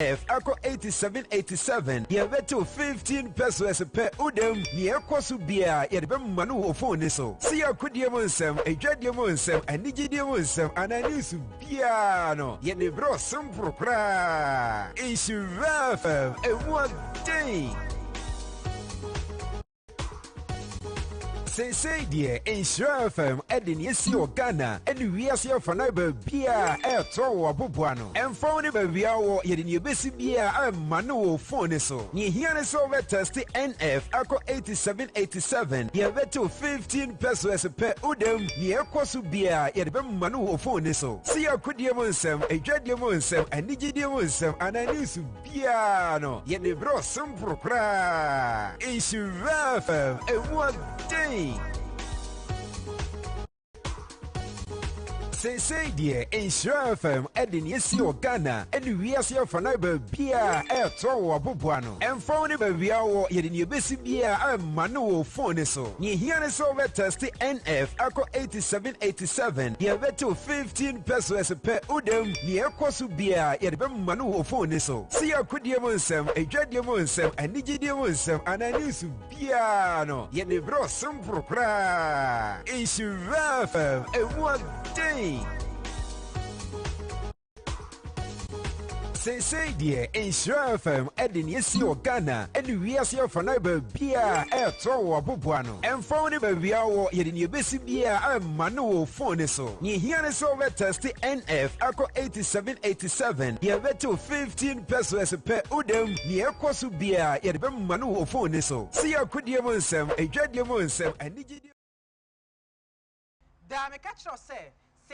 F Ako 8787 Yebeto 15 pesos per udem Nye kwasu bia Yedebe manu ofone so Siya kudye mu nsem Ejwadye mu nsem Anigidye mu nsem Ananisu bia no Yedebro simpro pra Nhyira FM Ewa day Say dear, Nhyira FM, Ewiase Mu Ghana, Ewiase Mu Bia, Towo Abubuano, and phone baby awo yedin yebesi bia manu phone so. Nhyira so test NF Ako 8787, yebeto 15 pesos per udem, nye kwasu bia yedbe manu phone so. Siya kudye mu nsem, ejwadye mu nsem, anigidye mu nsem, ananisu bia no, yedebro simpro pra. Nhyira FM, ewa day. Say dear, Nhyira FM, Ewiase Mu Ghana, Ewiase Mu Bia, Towo Abubuano, and phone baby awo yedin yebesi bia manu phone so. Nhyira so test NF Ako 8787, yebeto 15 pesos per udem, nye kwasu bia yedbe manu phone so. Siya kudye mu nsem, ejwadye mu nsem, anigidye mu nsem, ananisu bia no, yedebro simpro pra. Nhyira FM, ewa day. Say dear, Nhyira FM, Ewiase Mu Ghana, Ewiase Mu Bia, Towo Abubuano, and phone baby awo yedin yebesi bia manu phone so. Nhyira so test NF Ako 8787, yebeto 15 pesos per udem, nye kwasu bia yedbe manu phone so. Siya kudye mu nsem, ejwadye mu nsem, anigidye. Da me catch us say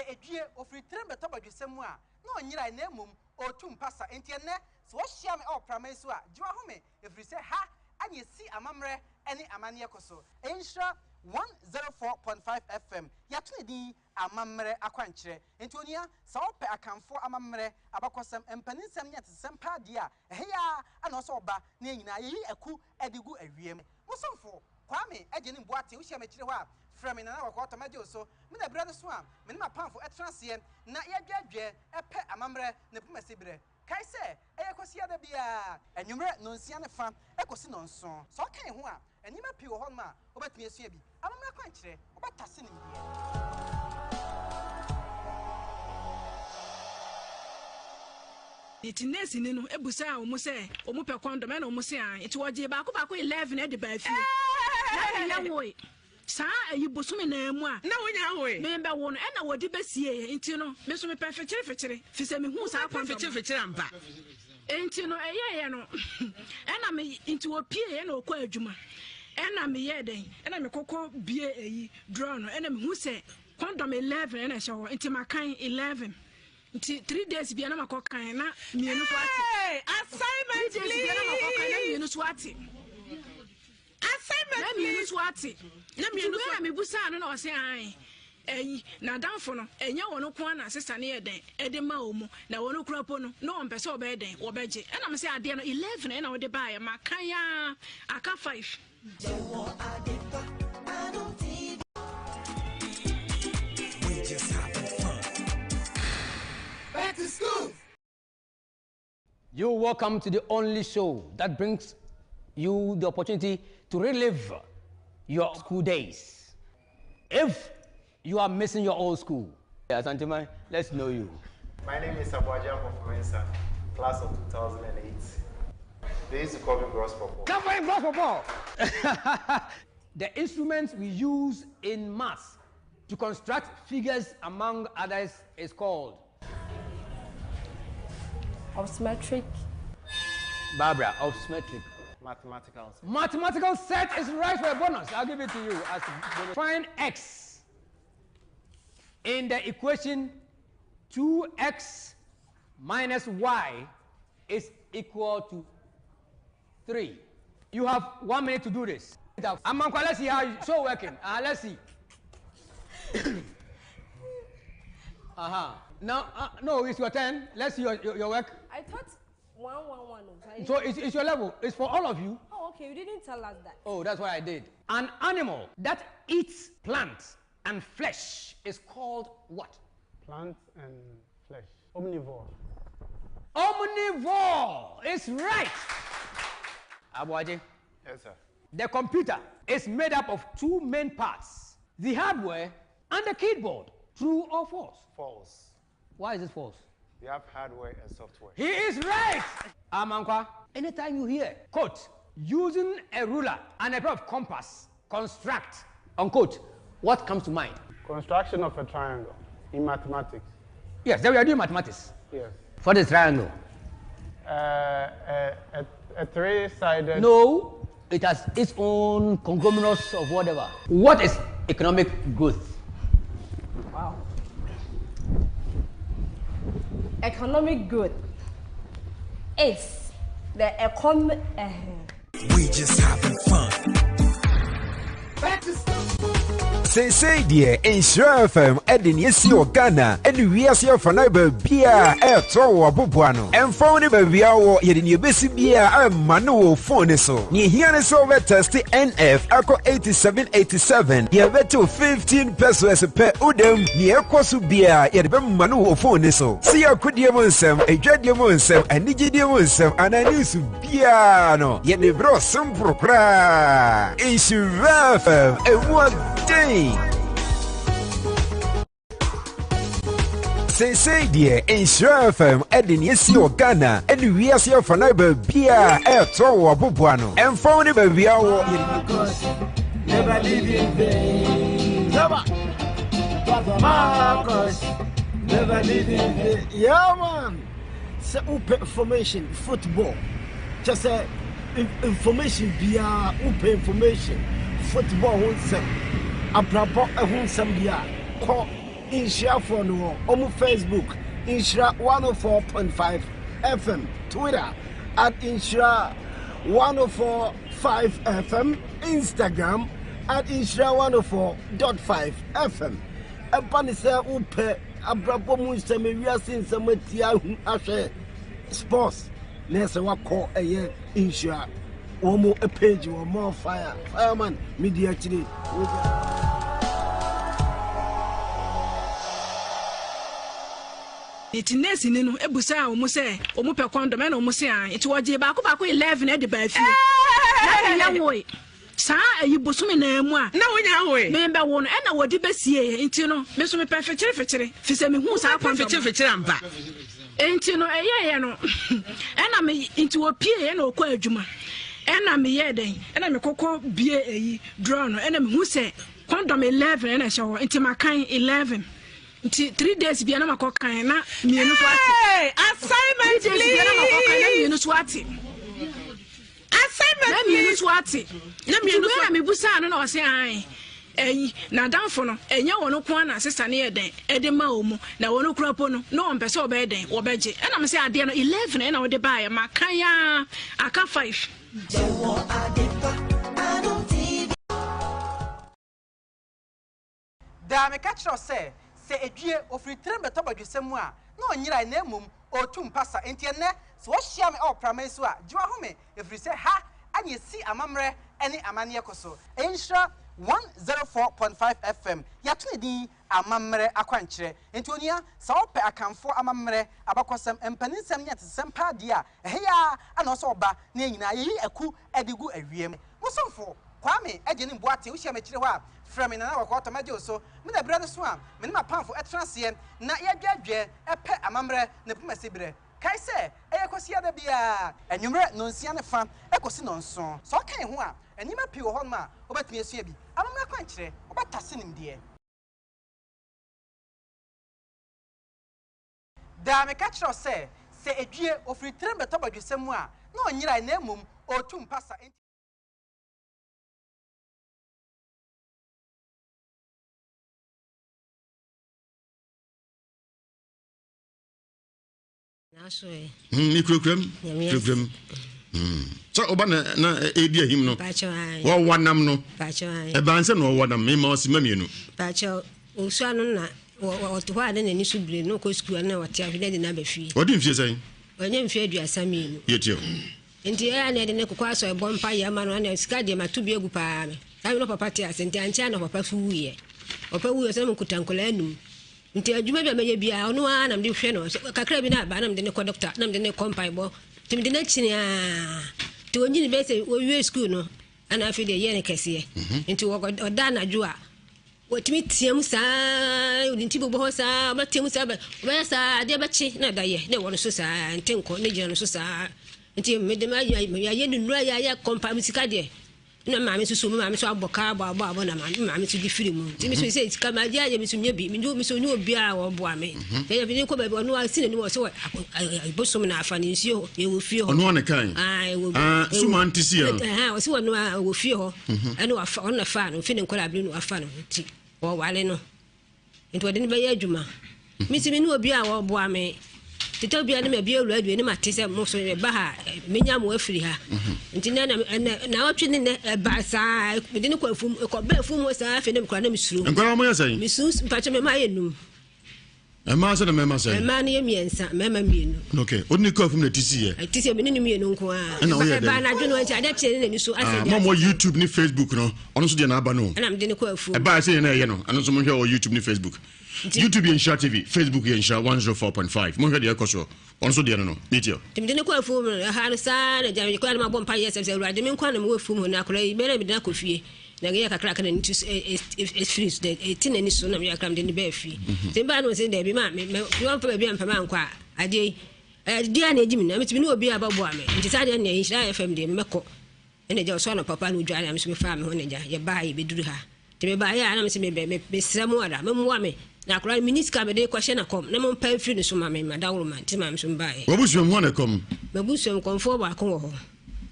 edue ofri trembe to badwesemu a na onyira na emum otum pasa enti ene so hia me opramai so a jiwa home efri se ha anye si amamre ene amane ekoso Nhyira 104.5 FM yatune din amamre akwankyere enti onia sa ope akamfo amamre abakosem empaninsem nyatesem pa dia ehya ana so oba na nyina yeyi aku edigu awiem musomfo kwame agye ne mboate wo hia me kire ho a from in another quarter majo so me na brother swam me na pamfo etranse na yadwadwe epe amamre ne puma sibre kai se eyekosi ada bia enwumre no nsia ne fa ekosi no nso so kan ho a enima pi wo ho ma obetumi asua bi amamre kwankyere obetase ne bia Itinesi ni no ebusa omo se omo pe condom na omo se an iti woje ba ko 11 e de ba fi na ya wo sa ayi bosume na mu a na wonya ho me be wo no e na wodi besie enti no me so me pe fekere fi se me hu sa kwa fekere ampa enti no eye no e na me enti wo pie ye na okọ adwuma e na me ye den e na me kokọ bie eyi draw no e na me hu se condom 11 e na hye ho enti makan 11 3 days bia na makokan na mienu so ati assignment please bia na makokan na mienu so ati assignment na mienu so ati na mienu so me busa no na o se an na danfo no enya wono ko na sister ne eden ede ma omu na wono kurapo no no on pese obe eden obeje e na me se ade no 11 e na wo de ba ya makan ya aka 5 We just having fun. back to school. You're welcome to the only show that brings you the opportunity to relive your school days. If you are missing your old school, Asantima, let's know you. My name is Ewiase Mu Nsem, class of 2008. They used to call me Gross Purple. Come on, Gross Purple! The instruments we use in maths to construct figures, among others, is called Arithmetic. Barbara, arithmetic. Mathematical set. Mathematical set is right for a bonus. I'll give it to you as a bonus. Find x in the equation 2x minus y is equal to 3. You have 1 minute to do this. Amankwa, let's see how you show working. Let's see. Now, no, it's your turn. Let's see your work. I thought 111. So it's your level. It's for all of you. Oh, okay. You didn't tell us that. Oh, that's what I did. An animal that eats plants and flesh is called what? Plant and flesh. Omnivore. Omnivore is right. Abuaji. Yes, sir. The computer is made up of two main parts, the hardware and the keyboard. True or false? False. Why is it false? We have hardware and software. He is right. Amankwa, anytime you hear, quote, using a ruler and a pair of compass, construct, unquote, what comes to mind? Construction of a triangle in mathematics. Yes, then we are doing mathematics. Yes. For the triangle. A three-sided. No, it has its own conglomerates of whatever. What is economic growth? Wow. Economic growth is the We just having fun. Say dear, Nhyira FM, Ewiase Mu Ghana, Ewiase Fanaiba Bia, Towa Bubuano, and phone Bia, Ewiase Bia, Manu phone so. Nhyira so test NF, Ako 8787, Yeveto 15 pesos per udem, near Kosubia, Yedbem Manu phone so. See a Kudia Mu Nsem, a Jadia Mu Nsem, and Nhyira Mu Nsem, and I knew Subiano, yet the bro some propra. Nhyira FM, a one day. Say dear, Nhyira FM, Ewiase Mu Ghana, Ewiase Fanaiba Bia, Towa Bubuano, and phone Bia, never leave in vain. Marcus, never leave in vain. Yeah, man. Say open information, football. Just say information via open information, football. Abrabo ehun bia call Nhyira for no on Facebook Nhyira 104.5 FM, Twitter at Nhyira 104.5 FM, Instagram at Nhyira 104.5 FM. Ebani se upe abrabo mu nsem Ewiase nsem atia hu ahwe sports nese wa call eye Nhyira Omo a page or more fireman media today. It nurse in no ebusa o mo say o mo pe condom na o mo say an it woje ba ko 11 e de ba fi na ya wo sa ayi bosumi na mu a na wonya wo me be wo no e na wodi besie enti no me so me pe fekere fi se me hu sa kon fekere amba enti no eye no e na me enti wo pie e na okọ adwuma e na me ye den e na me kokọ bie eyi draw no e na me hu se condom 11 e na hye wo enti makan 11 3 days bia na makokan na mienu so ati assignment please bia na makokan na mienu so ati assignment na mienu so ati na mienu so me busa no na o se an na danfo no enye wono ko na sister ne eden ede ma omu na wono kurapo no no on pese obe eden obeje e na me se ade no 11 e na wo de ba ya makan ya aka 5 da me catch us say edue ofri trembe tabadwesem a na onyira na emum otum pasa entiene so hia me opramai so a jiwa home efri se ha anye si amamre ene amane ekoso Nhyira 104.5 FM yatune din amamre akwankyere enti onia sa ope akamfo amamre abakosem empaninsem nya tesem pa de a eheya ana so oba na nyina yeyi aku edigu awiem musomfo kwame agene mboate wo hia me kire ho a from in another quarter majo so me da brother so am me ma pamfo etrase na yadwadwe epe amamre na puma sibre kai se eyekosi ada bia enwumre no nsia ne fa ekosi no nso so kan ho a enima pi wo ho ma obetumi esua bi amamre kwankyere obetase nimde da me catch us say edue ofri trembe tabadwesem a na onyira na emum otum pasa Microgram. So Obana na edia him no. Wa wanam no. E banse no wanam me ma osimamienu. Pacho osuanu na oto ha na ni subire no ko school na wate ahwede de na bafie. Odi mfie sai. Onye mfie aduasa mienu. Yetio. Enti ya na de ne kokwa so ebo mpa ya ma no na sika de matu bi egu pa me. Tabi no papa te asente ancha na papa fuye. Papa wuye so mkuta nkola anum. nti adwuma bia meye bia ono a na mde hwe no kakra bi na ba na mde ne ko doctor na mde ne kompai bo ti mde na chini a ti onyi ni be se wo wie school no ana afi de ye ne kese nti wo oda na jo a wotimi tiam saa nti bo ho saa ma tiam saa ba saa de ba chi na da ye ne wo no so saa nti nko ne gina no so saa nti me de ma ya ni nura ya kompai musika de na maame so maame so aboka abo na maame so gifiri mu ti mi so say kama dia ye mi so nya bi mi so nya obi a wo bo ame ye bi ko ba no a sine ni wo so bosom na afa ni nsuo ye wo fie ho ono ne kan so man ti si wo so no a wo fie ho ene wa fa ona fa no fi ne nkola abiri no afa no ti wo wale no nti wo de ne ba ye adwuma mi si mi ni obi a wo bo ame tito bia ne ma bia olu adue ne ma te se mo so ba ha menya mo afiri ha nti na watwe ne ba saa de ne ko afum ko ba afum mo saa fe ne kra na misuru nkwa mo yesa yi misus mpache me ma yenum e ma se na me ma se e ma ne ye miensa me ma mienu okay odni ko afum na tisi ye tisi me ne mienu nko a ba na adwe no nti ade kire ne ni so ase de mo YouTube ni Facebook no ono so de na aba no na me de ne ko afum e ba se na ye no ano so mo hwe o YouTube ni Facebook YouTube and Nhyira TV, Facebook and Nhyira 104.5. Mo hwe de ekoso. Onso de no. Meetio. Timde ne ko afu mu ha no sa na jam ko na mabom pa yes se urade me kwa na mo afu mu na akora ibere me na kofie. Na ge kakra kana ni freeze de etin ni so na me akram de ni ba afi. Timba no se de bi ma me won pa bi ampa ma nkwa ade dia na ejimi na me timi no obi ababo ame. Nti sa de na Nhyira FM de me meko. Ene je so na papa no dwa na me so me fa me ho na ja ye ba ye beduru ha. Timi ba ya na me se me sramu ara me mo ame. Na akora minister be de kwahye na kom na mo pa free no so ma me madawro man ti ma me so mbae obusuam ho na kom babusuam komfo ba ko ho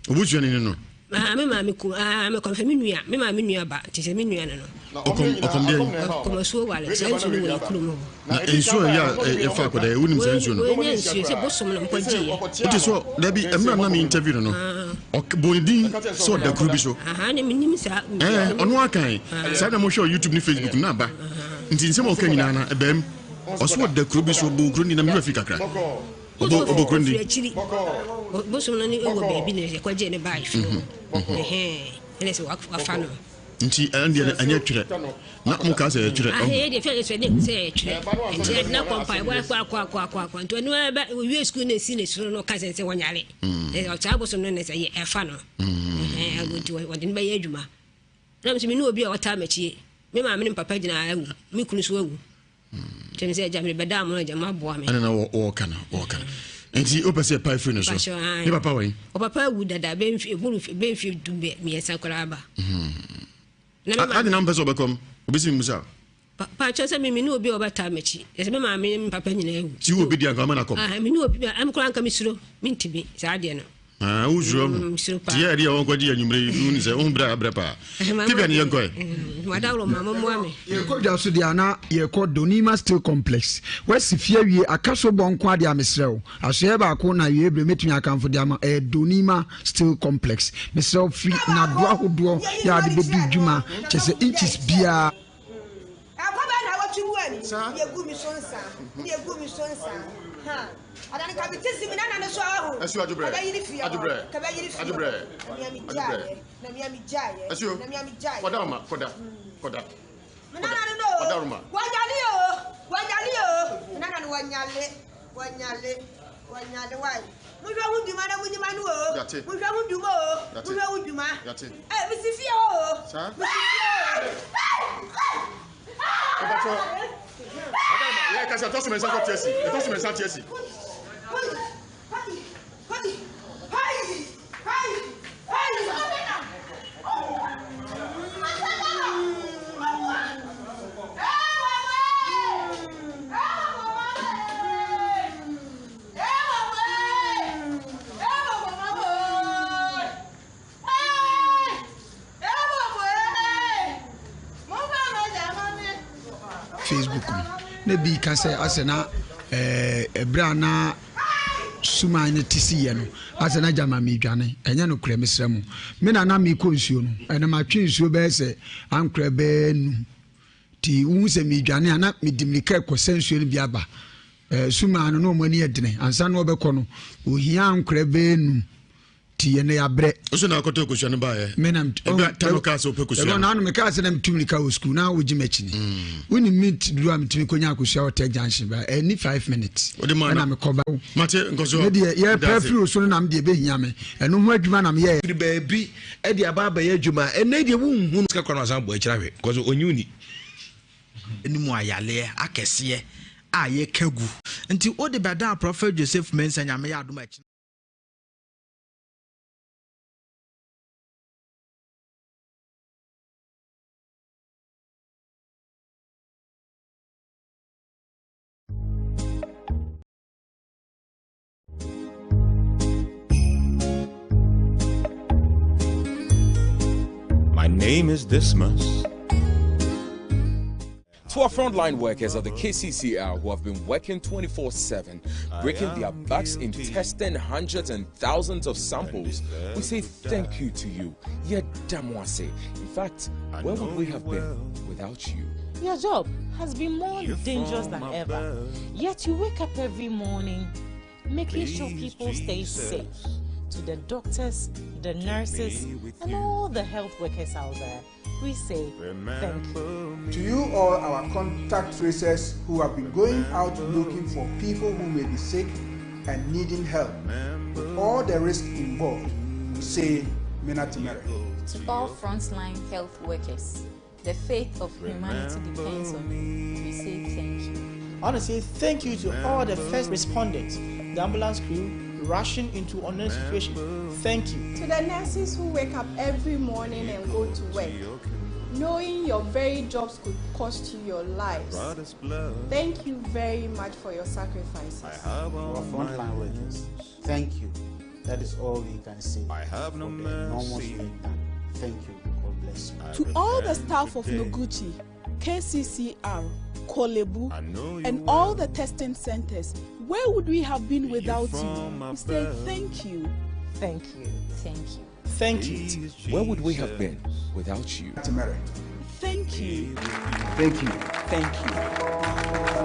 obusuam ni no me ma me ku me kom fa me nua me ma me nua ba ti se me nua no okom de kom so wale se nsu no we kulu mo na ensu ya e fa ko da wunim se nsu no we nsu se bosom no ko ji oti so da bi emna na me interview no bonidin so da kuru bi so ne minim sa ono akan sa na mo show YouTube ni Facebook na ba nti nsema oka nyina na ebem oso da kuru bi so bo kuru ni na me fi kakra obo kuru ndi bosom no ni ewo baby ne ko je ne ba ifi ele se wa fa no nti ande anya twere na mo ka se twere de fe se ne se twere nti na kompai wa kwa nti no ba we school na si ne suro no ka se wonyare o ta bosom no ne se e fa no agoti wa de ba ye adwuma na me no obi a wata machie me ma me papa gina awu me kunu so awu tem se ja me beda mo ja ma boa me ana na wo kana nti o pese pai free no so ni papa wen o papa awu dada be mfi dumbe me yesa kwara ba adi na mpeso bekom obisi musa pa cho se me no obi obata machi ese me ma me papa nyina awu ti obi dia ngama na kom me no obi am kura nka me suro me ntibi sa de no uzuro dia dia won kwadi anyumre nu se on bra pa tibia ni yenko madawro mama moame ye ko dwa so dia na ye ko Donima Steel Complex wasifia wie akaso bonko ade amesrew asoe ba ko na ye ebre metumi akamfo dia ma Donima Steel Complex mesrew free na do ahodo ya de bedu djuma chese inches bia akoba na watu wani ye gumi sonsa ha adani kabitizi minana na so aho asu ajubre ka bayiri fi ajubre na mi jaye koda minana no wanyali yo minana no wanyale wai mujwa hunduma na munyima no mujwa hunduma misifia sa ya kasa tosu mensa ko tiesi Facebook na bi ka say asena ebra na suma ne tisiye no asena jama mi dwane enya no kure mesremu me na mi ko nsuo no ena ma twe nsuo be se ankure be nu ti unse mi dwane ana mi dimlika ko sensuo no bi aba suma no no mani edene ansa no obekọ no ohia ankure be nu tie na ya bre so na akoto question ba ye me na tano ka so pe question na no me ka se na mtumi ka wo school na wo gi machine woni meet duru am tumi konya akosia o te junction ba any 5 minutes na me ko ba mate ngozo me de ye perfume so na me de be hia me eno ho adwuma na me ye ba bi e de aba ba ye adwuma ene de wo hu ska kwa na san bo akira hwe because onyuni eni mu ayale akese a ye kagu nti o de bada prophet Joseph Mensah nyame ya adoma akira. My name is Dismas. To our frontline workers of the KCCR who have been working 24/7, breaking their backs in testing hundreds and thousands of samples, we say thank you to you. Yedamwase. In fact, where would we have been without you? Your job has been more dangerous than ever. Yet you wake up every morning making sure people stay safe. To the doctors, the nurses, and all the health workers out there, we say thank you. To you all our contact tracers who have been going out looking for people who may be sick and needing help, with all the risk involved, we say Minatimere. To all frontline health workers, the fate of humanity depends on you. We say thank you. I want to say thank you to all the first responders, the ambulance crew, rushing into unknown situations. Thank you. To the nurses who wake up every morning and go to work, knowing your very jobs could cost you your lives. Thank you very much for your sacrifices. Our frontline workers, thank you. That is all we can say. I have no mercy. Thank you. God bless you. To all the staff of Noguchi, KCCR, Kolebu, and all the testing centers, where would we have been without you? We say thank you. Thank you. Thank you. Thank you. Where would we have been without you? Thank you. Thank you. Thank you.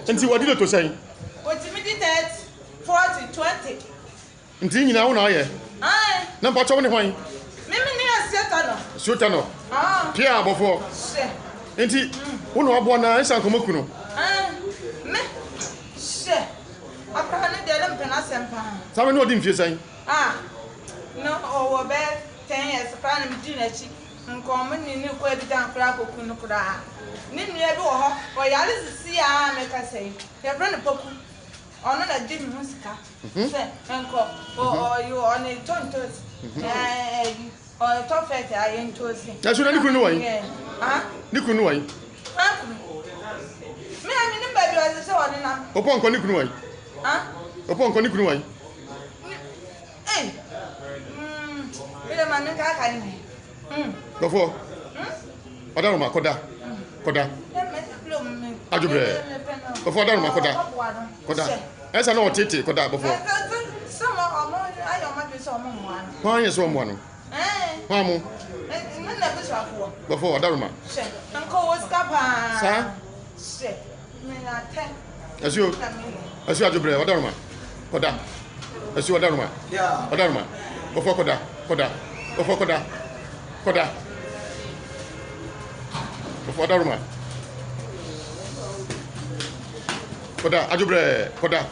Nti what did you say? What you did that 40 20. Nti nyina wo na aye. Ai. Na mpa chawo ne hwan? Mimi ni asieta no. Suta no. Ah. Pia abofo. Se. Nti wo na obo na ensan komoku no. Ah. Me. Se. Akra ne de lem pena sempa. Sabe no odi mfie san? Ah. No owo be 10 years kra na mi di na chi. Nkom ni ko edi dan kra koku no kra. Ni nua bi wo ho. O yale sisi a me ka sei. Ye bra ne poku. Ono na di mi musika. Se enko o you on a tontos. O to fet a yentosi. Ya so na ni kunu no wan? Ah? Ni kunu no wan? Ah. Me ami ni baby o se woni na. Opo nko ni kunu wan? Ah? Opo nko ni kunu wan? Eh. Ile manu ka ka ni. Bofo. Odaru ma koda. Koda. Ajubre. Bofo odaru ma koda. Koda. Esa no tete koda bofo. Some omo ayo ma bi so omo mo ano. Hwan ye so omo ano? Hwan mo? Na bi so afo. Bofo odaru ma. She. Nko wo skapa. Sa? She. Me na ten. Asu ajubre odaru ma. Koda. Asu odaru ma. Yeah. Odaru ma. Bofo koda. Koda. Bofo koda. Koda. Bofo odaru ma. Koda ajubre koda.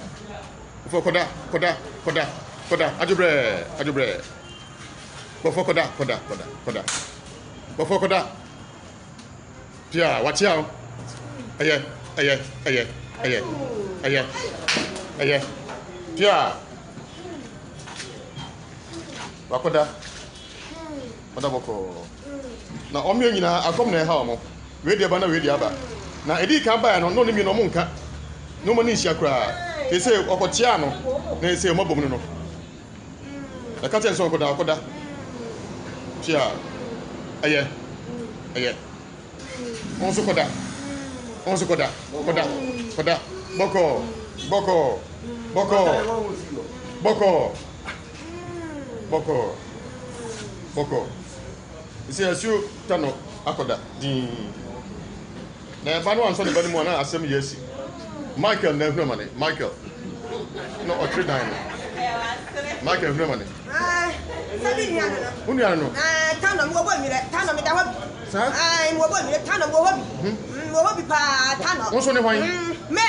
Bofo koda koda koda koda ajubre ajubre. Bofo koda koda koda koda. Bofo koda. Pia wachia. Aye aye aye aye aye aye. Pia. Wakoda. Koda boko. Na omyo nyina akom na ha omo. We dia ba na we dia ba. Na edi ka ba ya no no ni mi no mo nka. No mo ni hia kra. Ke se okotia no. Na se mo bom no no. Na ka ten so koda koda. Chia. Aye. Aye. Onso koda. Onso koda. Koda. Koda. Boko. Boko. Boko. Boko. Boko. Boko. Isi asu tano akoda. Din. Na ba no anso ne ba ni mo na asem yesi. Michael na hunu mane. Michael. No o trade nine. Michael hunu mane. Sabi ni ano. Unu ano. Tano mo bo mi re. Tano mi da ho. Sa? Mo bo mi re. Tano mo ho bi. Mo ho bi pa tano. Onso ne hwan? Me.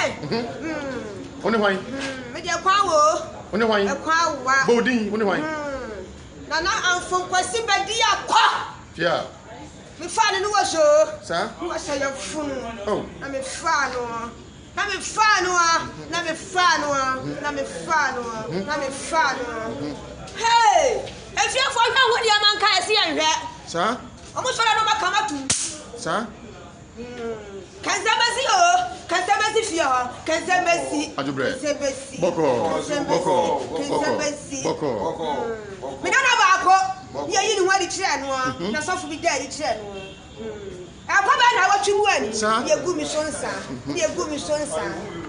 Oni hwan? Me de kwa wo. Oni hwan? Kwa wa. Bodin, oni hwan? Na anfon kwasi bedi akwa. Pia. Me fa no wo so. Sa? Wo sa ya funu. Oh. Na me fa no. Na me fa no. Na me fa no. Na me fa no. Na me fa no. Hey! If you for now what your man can see and hear. Sa? Omo so na ba kama tu. Sa? Kan sabasi o. Kan sabasi fi o. Kenzembesi. Ajubre. Kenzembesi. Boko. Kenzembesi. Midana bako. Ya yini wadi kire no. Na sofu bi da di kire no. Akwa na watwu ani. Ye gu mi sonsa. Ye gu mi sonsa.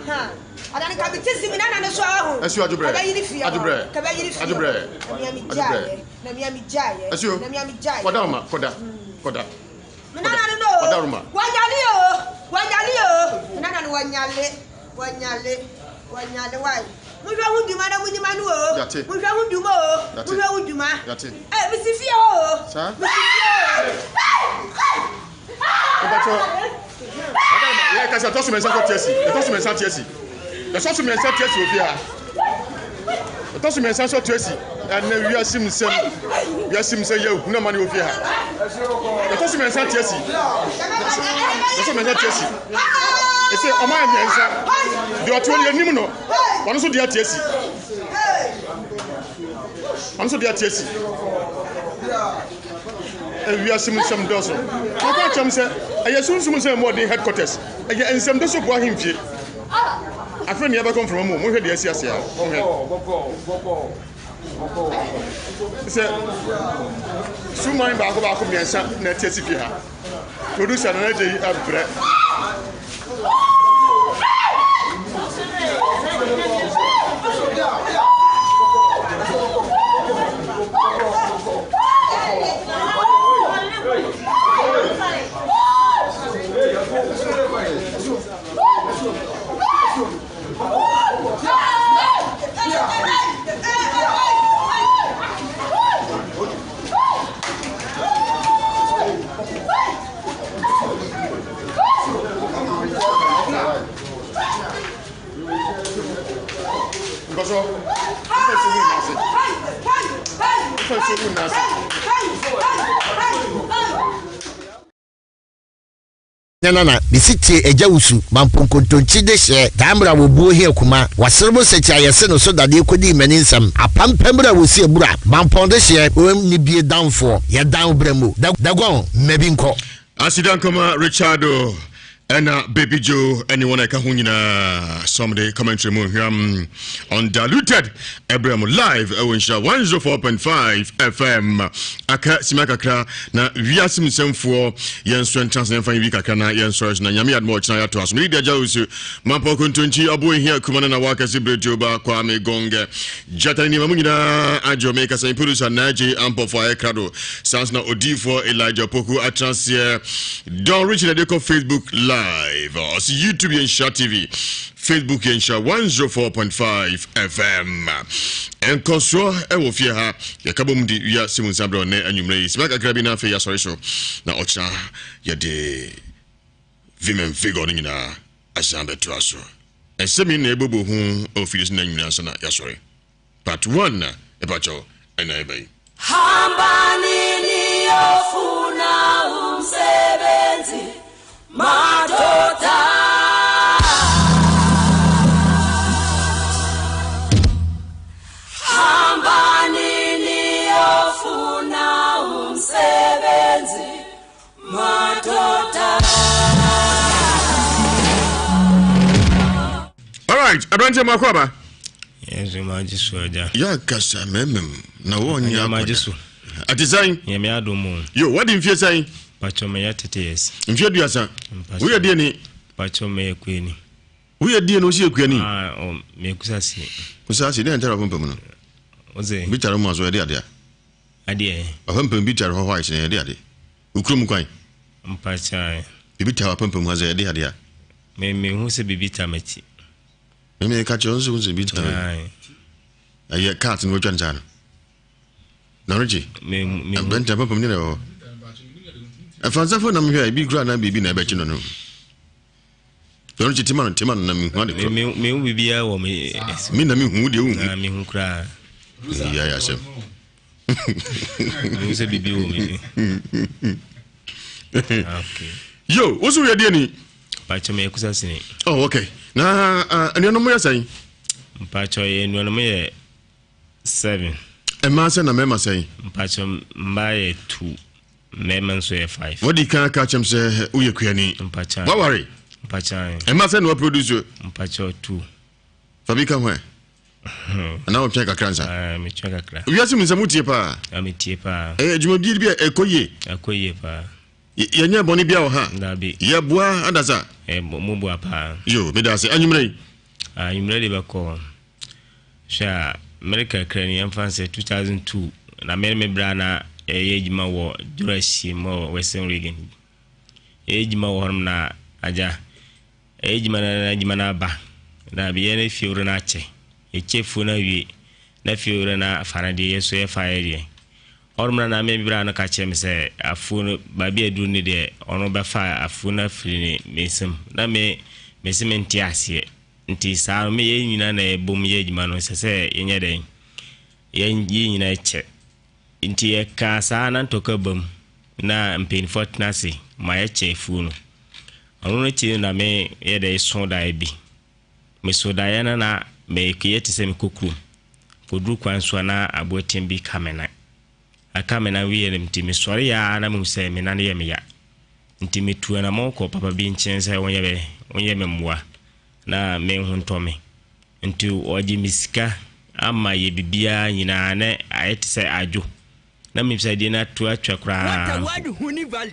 Ha. Adani kabitisi midana no so ahu. Esu ajubre. Ajubre. Kaba yiri fi. Ajubre. Na mi jaye. Esu. Na mi jaye. Koda. Midana no. Koda ruma. Wanyali o. Midana no wanyale wai. Mujwa hunduma na munyima nu o. Mujwa hunduma o. Mujwa hunduma. Misifia o. Sa? Yeah, because I told you myself Tiesi. I told you myself Tiesi. I told you myself Tiesi Ofia. I told you myself Tiesi. And then Ewiase Mu Nsem. Ewiase Mu Nsem you no money Ofia. I told you myself Tiesi. I told you myself Tiesi. I say o man yensa. The otwo anim no. One so dia Tiesi. One so dia Tiesi. Ewiase Mu Nsem doso. Papa cham say ayasunsun say more than headquarters. Aya ensem doso bo ahemfie. Afre ne come from mo hwe de asiase a. Boko. Say suman ba ko miensa na Tiesi fi ha. Producer na dey abre. Nana bisiti ejawusu mamponkontonchi de hye damra wo buo hie kuma waserbo sechi ayese no so dade kodi mani nsam apampamra wo si ebura mampon de hye ni bie danfo ye dan bramo dagon mebinko asidan kama Richardo Anna Baby Joe, anyone I can hunyina someday commentary mo undiluted Abraham live Ewiase 104.5 FM aka simakakra na Ewiase Mu Nsem for yenso entrance fan wi kakra na yenso na nyame admo china ya to aso media jawusu mampo kontonchi abo hia kumana na waka sibrejo ba kwa me gonge jata ni mamunyina ajo make say producer naji ampo for ekrado sounds na odifo Elijah Poku atransier don reach the Facebook live or YouTube Nhyira TV, Facebook Nhyira 104.5 FM. En konso e wo fie ha yakabom di Ewiase Mu Nsem ne anwumre yi smaka krabi na fe ya sori so na ocha ye de vimen figure ni na asambe to aso esemi na ebobo hu ofisi na nwina so na ya sori part 1 e pacho enaibai hambani ni ofuna umsebenzi Madota hambani ni ofuna umsebenzi Madota. All right, Abrante Makwaba. Yes, majisu aja. Ya kasa memem na wonya majisu. Atisain? Ye me adomo. Yo, what in fear say? Pacho me yatete yes. Mfie duasa. Wo ye de ni? Pacho me ekwani. Wo ye de no si ekwani? Me kusasi. Kusasi de ntara pompam no. Oze. Bi tara mo aso ye de ade. Ade. Pompam bi tara ho white ye de ade. Ukrum kwan. Mpacha. Bi tara pompam ha ye de ade. Me hu se bibi tamati. Me ka che onso se bi tara. Aye cat no twan tara. Na reji. Me benta pompam ni na. Afanza fo na mhwe bi kura na bibi na ebechi no no. Don chitima na mi hu ade. Me hu bibia wo me. Mi na mi hu de hu. Na mi hu kura. Ya sem. Me se bibi wo me. Okay. Yo, what's your idea ni? Pacho me kusasini. Oh, okay. Na eno no mo yasan. Pacho ye no mo ye 7. E ma se na me ma say. Pacho mbaye 2. Memen so 5. What di kan catch him say uye kuani. Mpacha. What worry? Mpacha. E ma say no produce. Mpacha 2. Fabika ho. Na o twen kakra nsa. Me twen kakra. Ewiase mu nsem utie pa. Me tie pa. Adwumadi bi ekoye. Ekoye pa. Yenya boni bia wo ha. Ndabi. Ye boa adasa. Mo boa pa. Yo, me da say anyumre. Anyumre de bako. Sha America krani amfanse 2002 na me bra na ejima wo Ewiase Mu Western Region. Ejima wo honom na aja. Ejima na ba. Na biye ne fiure na che. Echefu na wi na fiure na fanade yeso e faere. Ormra na me bra na ka che me se afu ba bi adu ni de ono be fa afu na firi ni mesem na me mesimenti ase nti sa me ye nyina na ebom ye ejima no se yenye den ye nyina eche nti e ka sa na ntoka bam na mpin fortnasi ma ye che fu no ono no chi na me ye de so da bi me so da ya na me kiye te se me kokuru podru kwan so na abotem bi kamena akamena wiye ne mtimi sori ya na mu se me na ne ye me ya ntimi tu na mo ko papa bi nchen se wonye me mwa na me hu ntome nti oji misika ama ye bibia nyina ne ayete se ajo na me se di na tu atwa kra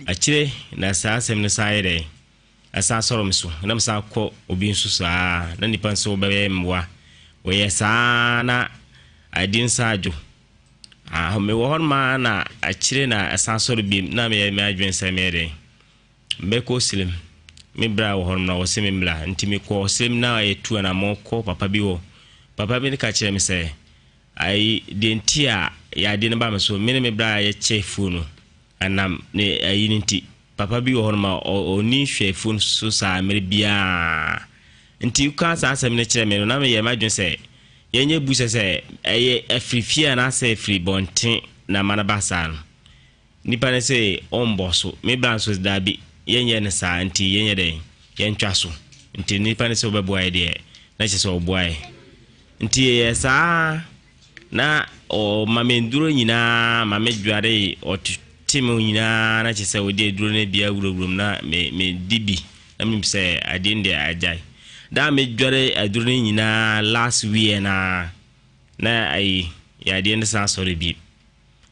akire na sa asem ne sa yede asa soro mso na msa ko obi nso sa na nipa nso be mwa we yesa na adin sa ajo me wo hon ma na akire na asa soro bi na me adwen se mere me ko silim me bra wo hon na wo se me mla nti me ko silim na etu na mo ko papa bi ni ka kire me se ai dentia ya de ne ba me so me bra ye chefu no anam ne ayi nti papa bi wo hon ma oni hwefu so sa mere bia nti ka sa asem ne kire me no na me ye ma adwen se yenye busa se eye afrifia na se free bonten na manabasa no nipa ne se omboso me branso dabi yenye ne sa nti yenye de yentwa so nti nipa ne se obeboa de na che se oboa nti ye sa na o mamenduro nyina mamedware o timu nyina na che se odi eduro ne bia wurawuram na me dibi na me se ade ndi ajai da me dware aduro nyina last week na ai ya de ne sa sori bi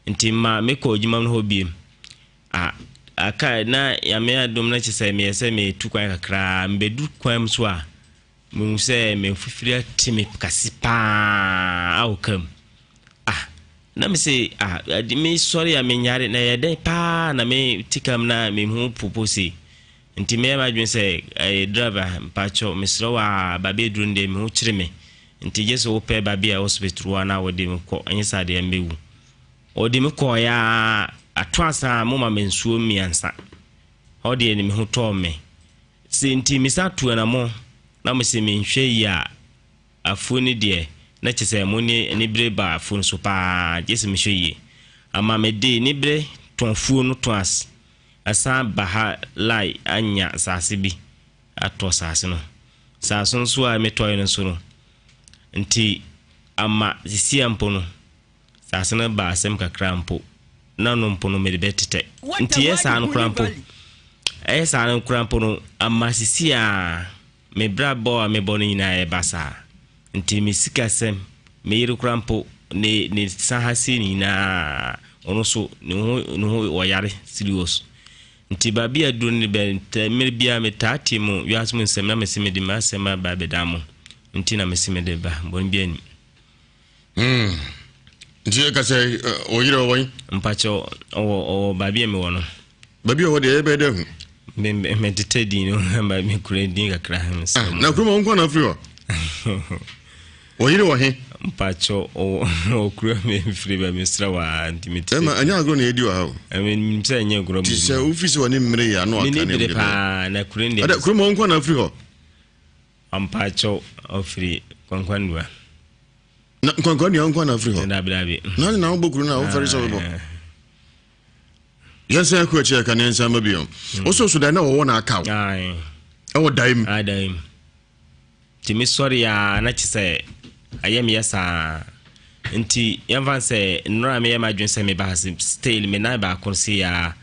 nti ma me ko jima no bi aka na ya me adom na chese me se me tu kwan kakra mbedu kwan so a mu se me fufiri atimi kasipa awkam na me se adi me sori ya me nyare na ya den pa na me tikam na me hu propose nti me ma dwen se driver mpacho misro wa babe drunde me hu kire me nti jeso ope babe a hospital na wodi me ko anyisa de mbewu odi me ko ya atwasa moma mensuo miansa odi ni me hu to me se nti misa tu na mo na me se me nhwe ya afuni de na chese mo ni breba afun so pa jeso me hwe ama me de ni bre tonfuo no twas asa baha lai anya sase bi ato sase no sason so a metoy no so no nti ama sisi ampo no sase no ba asem kakra mpo na no mpo no me betete nti esa no krampo esa no krampo no ama sisi a me brabo a me boni nyina e basa nti me sika sem me yiri krampo ne sahasi nyina ono so no oyare serious nti babia dun be mer bia metati mu Ewiase Mu Nsem na mesime di masema ba bedamo nti na mesime de ba bon bia ni nti ka say oyire won mpacho o babia me wono babia wo de be de hu me tete no ba me kure din kakra na kuma won na free oyire wo he mpacho o kure me free ba misra wa intimate ma anya agro na edi wa ha mse anya agro ti se office woni mmre ya no aka ne pa na kure ndi ada kure mo won na free ho mpacho o free kwankwanwa na kwankwan ya won na free ho na bidabi na wo bokuru na wo fari so bo yes I ko che ka ne nsa mabio oso so da na wo na aka ai e wo daim ti mi sorry ya na chise ayem yesa nti yamvan se nora me yema dwen se me ba still me na ba konsi ya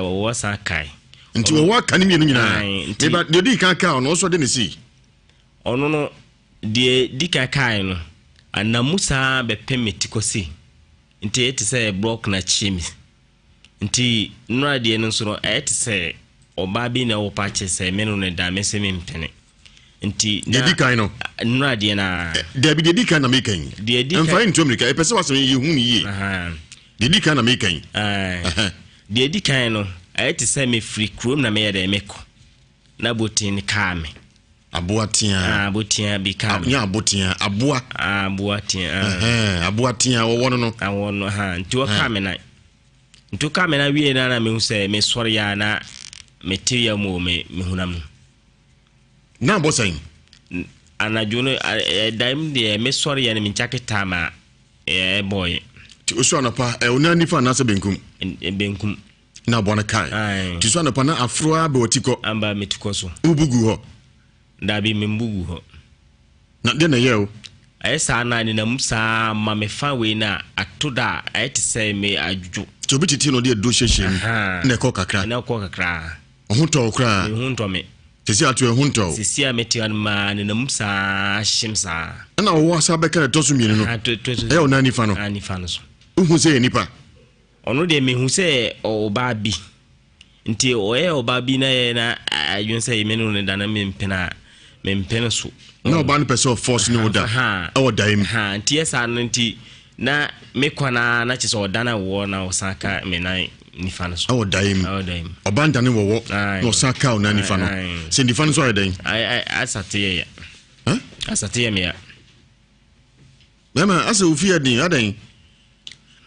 wo sa kai nti wo wa kan mienu nyina me ba de di kan ka no so de ne si ono no de di kan kai no anamusa be pemetikosi nti eti se block na chimi nti nura de no so no eti se oba bi na wo pa che se menu ne da mese me mpene nti de di kan no nura de na de bi de di kan na me kan de di kan emfa into america e pese wasem ye hu ni ye de di kan na me kan de di kan no eti se me free chrome na me ye de meko na botin ka me aboatia bi ka nya abotia aboatia wo wono no awono nti wo ka me na nti ka me na wie na me hu se me sori ya na material mo me hunam na bosan anajo no daim de me sori ya ne me chaketa ma boy ti osu anapa ona nifa na se benkum na bona kai ti so anapa na afroa be otiko amba metiko so ubugu ho dabi membugu ho na de na yeo ayesa na ni na musa ma me fa we na atoda ayeti se me ajuju ti obi titi no de do hyehye na ko kakra ohunto kra ohunto me sisi atu ehunto sisi ameti an ma ni na musa shimsa na wo asa be kare to so mienu no e ona nifa no so uhu se nipa ono de me hu se oba bi nti oye oba bi na ye na ayun se menu ne dana me mpena so na oba no person force no da e wo daim nti esa no nti na me kwana na chese odana wo na osaka me na nifa no so e wo daim oba ndane wo no osaka o na nifa no se nifa no so e daim asate ye me ya mama asa ofi adin adan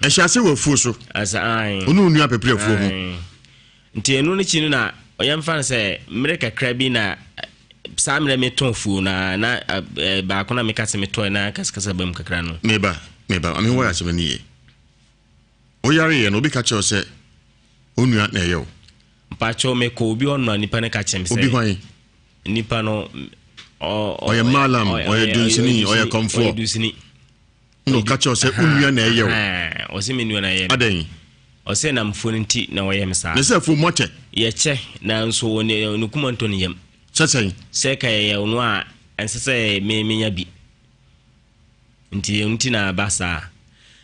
e hyase wo fu so asa onu nu apepre fu ho nti enu ne chinu na oyamfa se mre kakra bi na samre meton fu na ba ko na mekase meto na kaskasa bam kakra no meba ami wo ya se ni ye o yare ye no bi ka che se onua na ye o pa cho me ko obi onno nipa ne ka chem se obi hwan nipa no o ye malam o ye dunsini o ye comfort no ka che se onua na ye o o se me nua na ye adan o se na mfo nti na wo ye msa ne se fu moche ye che na nso woni kumanto ne yem sasai se ka ye no a ensese me nya bi nti na basa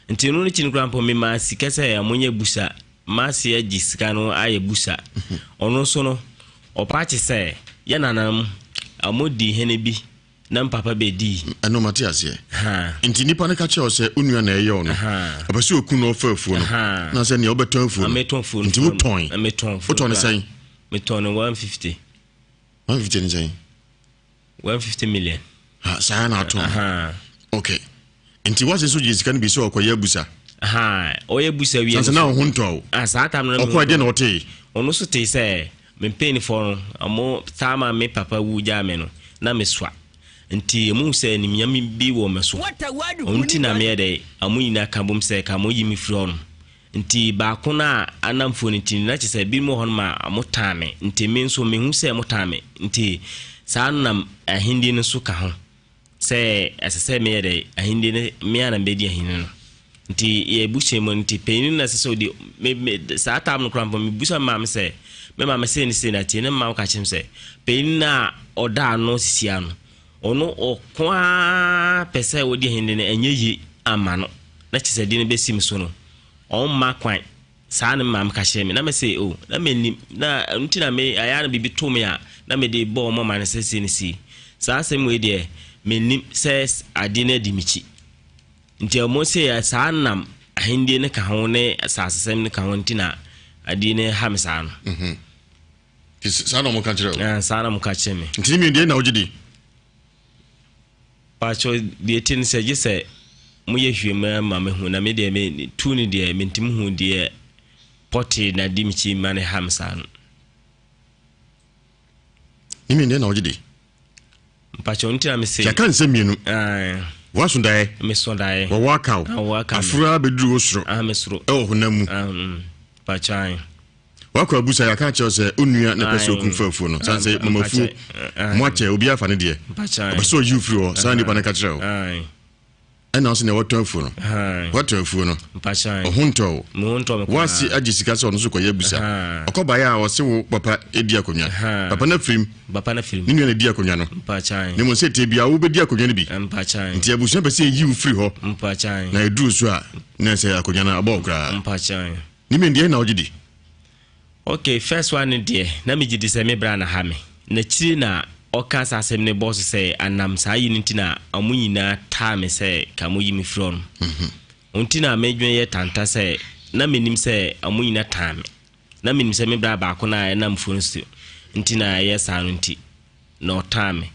nti no chin krampo me ma sika se amonye busa ma se agi sika no aye busa ono so no opache se ye nanam amodi hene bi na papa be di eno matias ye nti nipa ne ka che o se onua na ye ono abase okun no fafu no na se ne obeton afu no nti muton sai meton 150 ni sai 150 million sa na ato okay nti wase so jisika ne bi so okoye busa oye busa wi na ohunto asa tam na okoye na ote ono so te se me peni for no amo tama me papa wu ja me no na me swa nti mu se ni miami bi wo me so onti na me de amu ina kambum se ka mo yimi fri on nti ba ko na anamfo nti na che se bi mo hon ma amotame nti me nso me hu se amotame nti sa nam ahindi no so ka ho se asese me de ahindi ne me ana be di ahindi no nti ye buche mo nti penin na se so di sa tam no krampo me busa ma me se me ma me se ni se na ti ne ma ka chim se penin na oda no sisia no ono okwa pese wodi ahindi ne enye yi ama no na che se di ne besim so no on ma kwan sa ne ma me ka hye me na me se o na me ni na nti na me aya na bibi to me a na me de bo mo ma ne se se ni si sa asem we de menim says adina dimichi nti mo se ya sa nam ahindi ne ka ho ne asasem ne ka ho ntina adina hamsa no ti sa no mo ka kire sa na mo ka kire me nti mi de na ogidi pacho de tin se je se mo ye hwema ma me hu na me de me tu ni de me ntim hu de poti na dimichi ma ne hamsa no mi de na ogidi pacho ntina me se ya kan se mienu waso dai me so dai wo waka afura beduru osuro me suro e wo honamu pacho wako abusa ya ka che se onua na pese okun fafu no san se mamafu mo ache obi afa ne de pacho obaso you free o san ni pa na ka kire o ɛna ɔsɛ na wɔtɔn afuo no wɔtɔn afuo no ɔhontɔ wɔase agye sika sɛ ɔno so kɔyɛ abusa ɔkɔbaeɛ a ɔse wo papa ɛdi akonnwa papa no afirim ne nua na ɛdi akonnwa no ne mu sɛ tie bia wobɛdi akonnwa no bi nti abusua pɛ sɛ ɛyi wo firi hɔ na ɛduru so a na sɛ akonnwa no abɔ koraa ne mendeɛ na wogye di okay first one deɛ na megye di sɛ me bra na ha me na kyiri na ɔka sa asɛm ne boss sɛ anam saa yi ntina amu nyina taa me sɛ ka mo yi me fro no ntina medwen yɛ tanta sɛ na menim sɛ amu nyina taa me na menim sɛ me bra ba ko na ɛnam fo no sto ntina yɛ saa no nti na ɔtaa me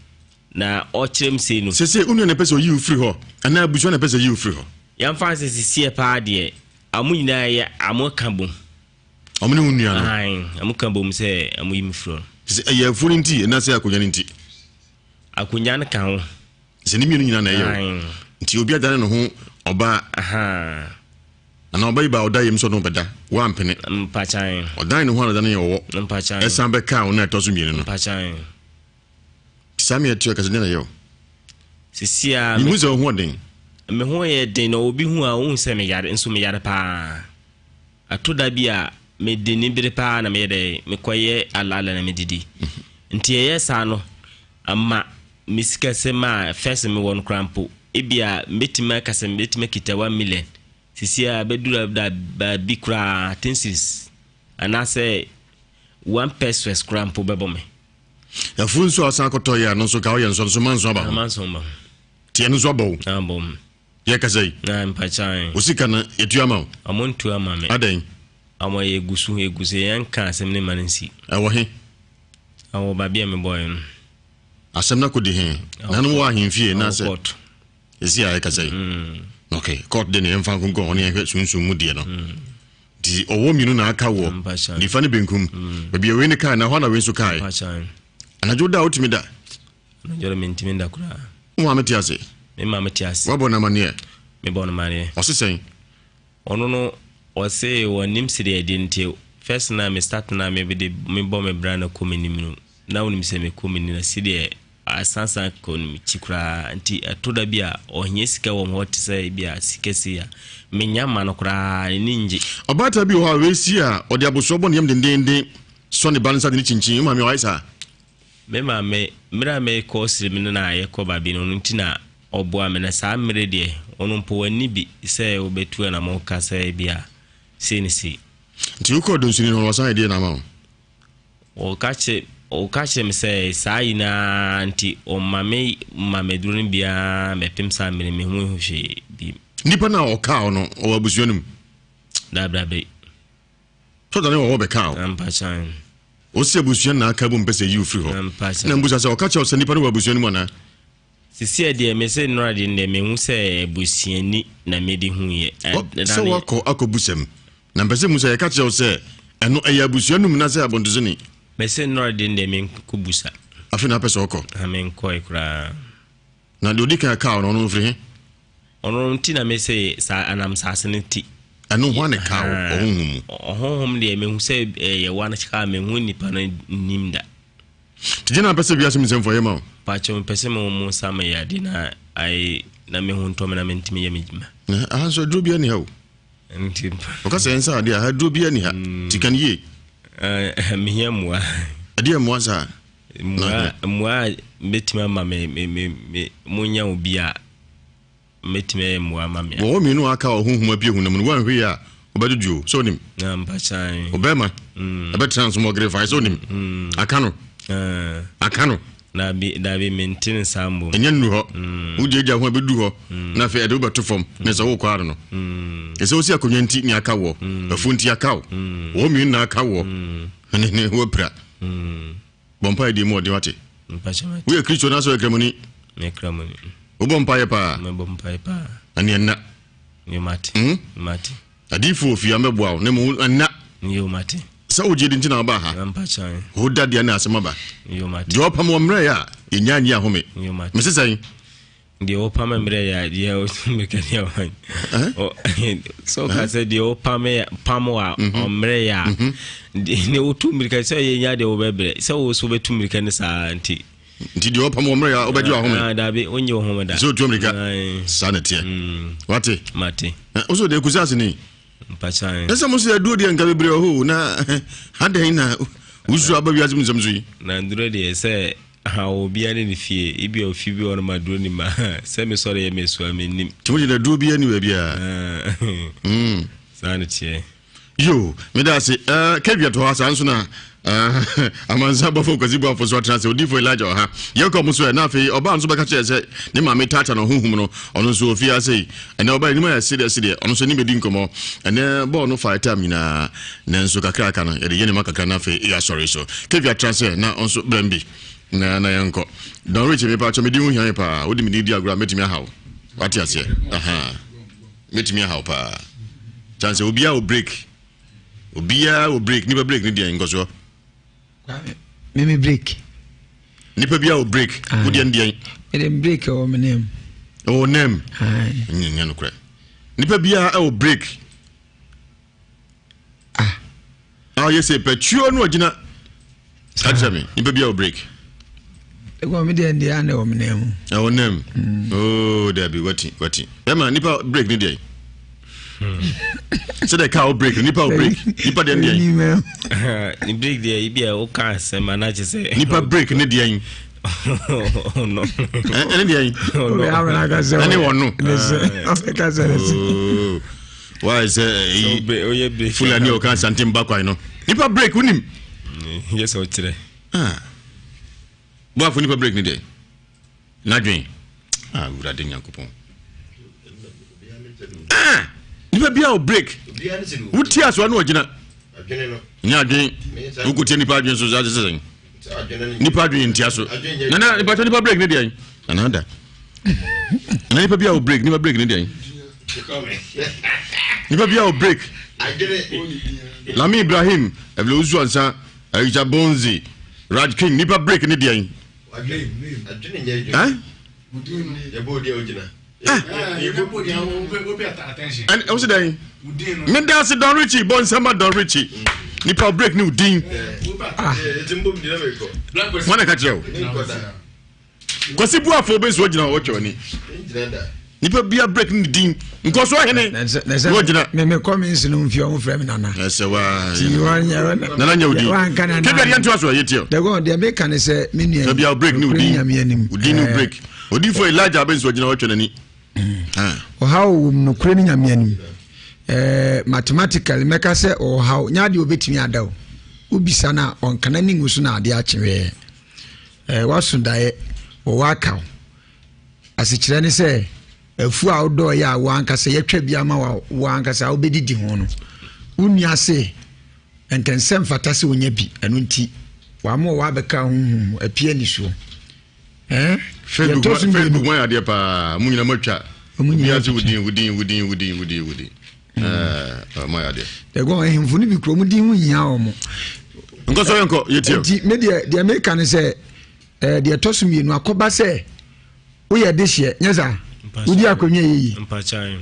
na ɔkyerɛm sei no sɛ unu na pɛsɛ oyi wo firi hɔ ana abusu na pɛsɛ yi wo firi hɔ yɛmfa sɛ sisie paa deɛ amu nyina yɛ amu ka bom ɔmo ne wo nua no amu ka bom sɛ amu yi me fro no sɛ ɛyɛ afuo no nti ɛna sɛ akonnwa no nti akonnwa no ka ho sɛ ne mmienu nyina na ɛyɛ wo nti obi adane ne ho ɔba ana ɔba yi ba ɔda yɛm sɛ ɔno bɛda woampene ɔdan ne ho anada no yɛ wɔwɔ ɛsan bɛka wo na ɛtɔ so mmienu no saa meɛto ɛkasɛ ne na yɛ wo sisia mehu sɛ wo ho ɔden me ho yɛ den na obi hu a wohu sɛ meyare nso meyare paa ato da bi a mede ni bere paa na meyɛ mekɔyɛ alala na medidi nti ɛyɛ saa no ama misika sɛ ma first me won crampo ebia metima kasa metima kita 1 million sisia bedura da bi kra 10 cents ana sɛ 1 peso crampo bebo me ya fu nso asan kɔtɔ ya no so ka oyɛ nso manso aba manso ba tie no so aba bom ye ka sɛ na mpachan osika na etu ama o amontu ama me adan ama egusu yanka asɛm ne manansi ɛwɔ he awo ba bia me boy no asɛm na kodi he na no wa hemfie na sɛ esi a ka sɛ okay court de ne mfa nkonko ɔne yɛhwɛ sunsun mu die no di ɔwɔ minu na aka wɔ di fa ne benkum baabi a we ne kai na hɔ na we nso kai anadwo da otimi da anadwo me ntimi da kura mo ameti ase me ma ameti ase wabo na mane me bɔ na mane ɔsesɛn ɔno no ɔse wɔnim sire adi nti first na me start na me bɔ me bra na komini mu na wonim sɛ me komini na sire asansan kon chikura nti atoda bia ohnye sika wo ho tse bia sikesi ya menyama no kura ninji obata bi ho a we si a ode aboso bo nem dendende so ne balance de chinchin ma me waisa me ma me mira me ko sire me na ye ko ba bi no nti na obo a me na sa mere de ono mpo wani bi se obetu na mo ka se bia senisi nti uko don sini no wasan de na ma o kache me say sai na anti o mame durun bia mepem sa mere me hu hwe bi nipa na o ka no o abusuanum da bra be so da ne o be ka am pa chan o se abusuan na aka bu mpese yi ofri ho na mbusa se o ka che o se nipa no abusuanum na sisi de me se no ade ne me hu se abusuani na me di hu ye so wako akobusam na mpese mu se ka che o se eno eya abusuanum na se abondozeni mese no de ndem kubusa afina pese oko amen ko ekura na de odika ka ono no firi ono nti na mese sa anam sase ne ti anu ho ne ka ohunhum ohunhum de me hu se ye wana chika me hu nipa na nimda tijena pese bia sim semfo yema pa cho pese me mu sama ya di na ai na me hu ntome na mentimi ye mejima ah so dro bia ni ha o nti o ka se nsa de ha dro bia ni ha tikan ye mihia mua adia mua sa mua betima ma me munya obi a metima mua ma me wo mi no aka ohunhum abi ehunam no wan hwe a obadudu so nim na mpachan obema abetrans mo grefai so nim akano na bi maintain sambo enya nnu ho wudi eja ho abedu ho na fe ade obeto fom na se wo kwaro no ese osi akonwa nti ni aka wo afu nti aka wo mi na aka wo ne wo pra bompa edi mo de wate we kristo na so ekramoni wo bompa ye pa ani na ni mate adifu ofi amebo ne mo anna ni yo mate sa ojedi ntina ba ha ampachan ho dadia na asema ba yo mate de opam omre ya enyanyi ahome mesesan de opam omre ya de mekani awan so ka se de opam pamwa omre ya ne otu mirika se ye nya de obebre se wo so betu mirika ne sa anti nti di opa mo mre ya obaji wa home ah da be onye home da so tu amerika sanete wate mate oso de kusase ni mpachan esa mo se adu de nka bebre ho na hadan na usu abawi azim zamzu na ndure de se ha obi ani ni fie ibi ofi bi on ma duro ni ma se me sore ye me so amenim timo de du bi ani ba bia sanete yo me da se kevia to ha sanso na amanza bafo kwazibu afo so trans odi fo Elijah ha yeko muso na fe oba nso beka che se ne ma me tata no huhum no ono so ofia sei ene oba ni ma ya serious ono so ni bedi nkomo ene bo no fight time na nso kakra aka no ye ne makakra na fe ya sorry so kevia trans na onso brambi na yanko don reach me pa cho me di hu hia pa odi me di agura metimi hawo wati ase metimi hawo pa chance obia o break ni ba break ni dia ngoso me break nipa bia o break wo dia ndian e break o me name o name nya no kra nipa bia o break yes petuo no agina ajame nipa bia o break e go me dia ndian o me name o name there be wati ema nipa break ni dia so the cow break nipa break nipa den dia ni break dia ibia o ka se manager say nipa break ni dia no ene dia we have na ga say ene wonu africa say why is fulani o kan santim bakwai no nipa break unim yes o tire bo afu nipa break ni dia na dwen wura de nyankopon nipa bia o break wuti aso na ogina adwene no nya adwen ukuti nipa adwen so za sesen nipa adwen ntia so na nipa break ne dia ananda na nipa bia o break nipa break ne dia nipa bia o break Lami Ibrahim evle uzu ansa Aisha Bonzi Raj King nipa break ne dia adwen nya adwen yebo dia ogina and also then me dance Don Richie bon samba Don Richie nipa break ni udin wana ka tell kosi bu afo be so gina wo choni nipa bia break ni din nko so hene wo gina me comments no mfio mo frame nana ese wa ti wanya nana nya udin ke bia yanto aso yetio de go de make can say me nua bia break ni udin no break odi for Elijah ben so gina wo choni o how no kure ni nyame anim mathematically meka say o how nyaade obetimi adaw ubisa na onkana ni ngusu na ade achewe wasundae o wakaw asikyire ni say afu a odo ya wanka say yetwa bia ma wanka say obedidi ho no unua say entensem fata say onya bi eno nti wa mo wa beka hu apie ni so Facebook one ade pa munyina matwa munyina wudin my ade de go ehimfu ni bi kro mu din hu hia o mo nko so yenko yetio me de America ne say de tosu mienu akoba say wo ye de hye nyeza wudi akonwa yi mpachan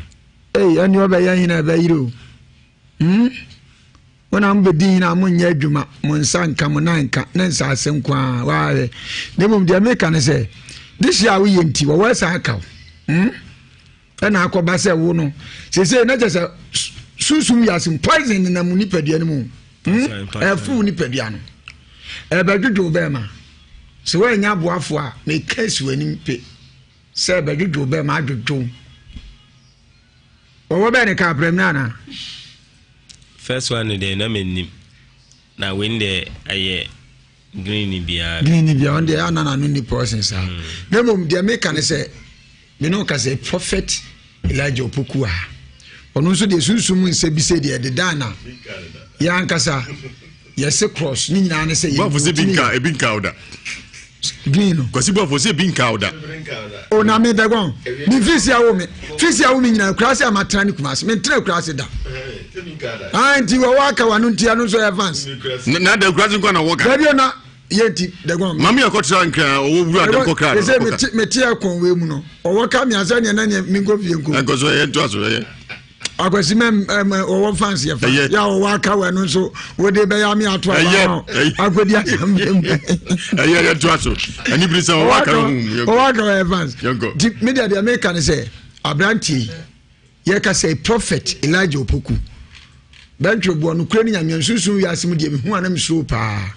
ani oba ya hina ba yiro wona mbedi na munya adwuma monsanka monanka nansa asenkwa waare nemum de America ne say this year we yenti wo wasa akaw na akoba say wo no sese na jese susum yasim poison na mu nipadua no mu fu nipadua no badwodwo be ma se we nya boafo a me case wani pe se badwodwo be ma adwodwo wo be ne ka premna na first one dey na menim na when dey aye green bia on the anana no ni process ah demom dey make can say me no ka say prophet Elijah Opoku a ono so dey sunsum nse bi say dey dana ya ankasa yes cross ni nyina ne say bo for say binka oda green no kwasi bo for say binka oda o na me dagon ni fisi awo me nyina krase amatra ni kumase me ntre krase da anti wo waka wanu ntia no so advance na da krase kwa na woka radio na yenti dagon mami akotra nkra owo wura da kokra no say me tia kon we mu no o woka mi asa ne na me ngofie nko enko so ye nto aso ye akwasi mem o fans ya ya o waka we no so we de be ya me ato aba akwadi asem ya to aso ani bi se o waka we fans di media the American say abranti ye ka say prophet Elijah Opoku bantwe bo no kura ni nyame nsusu ya asem de me hu anam so pa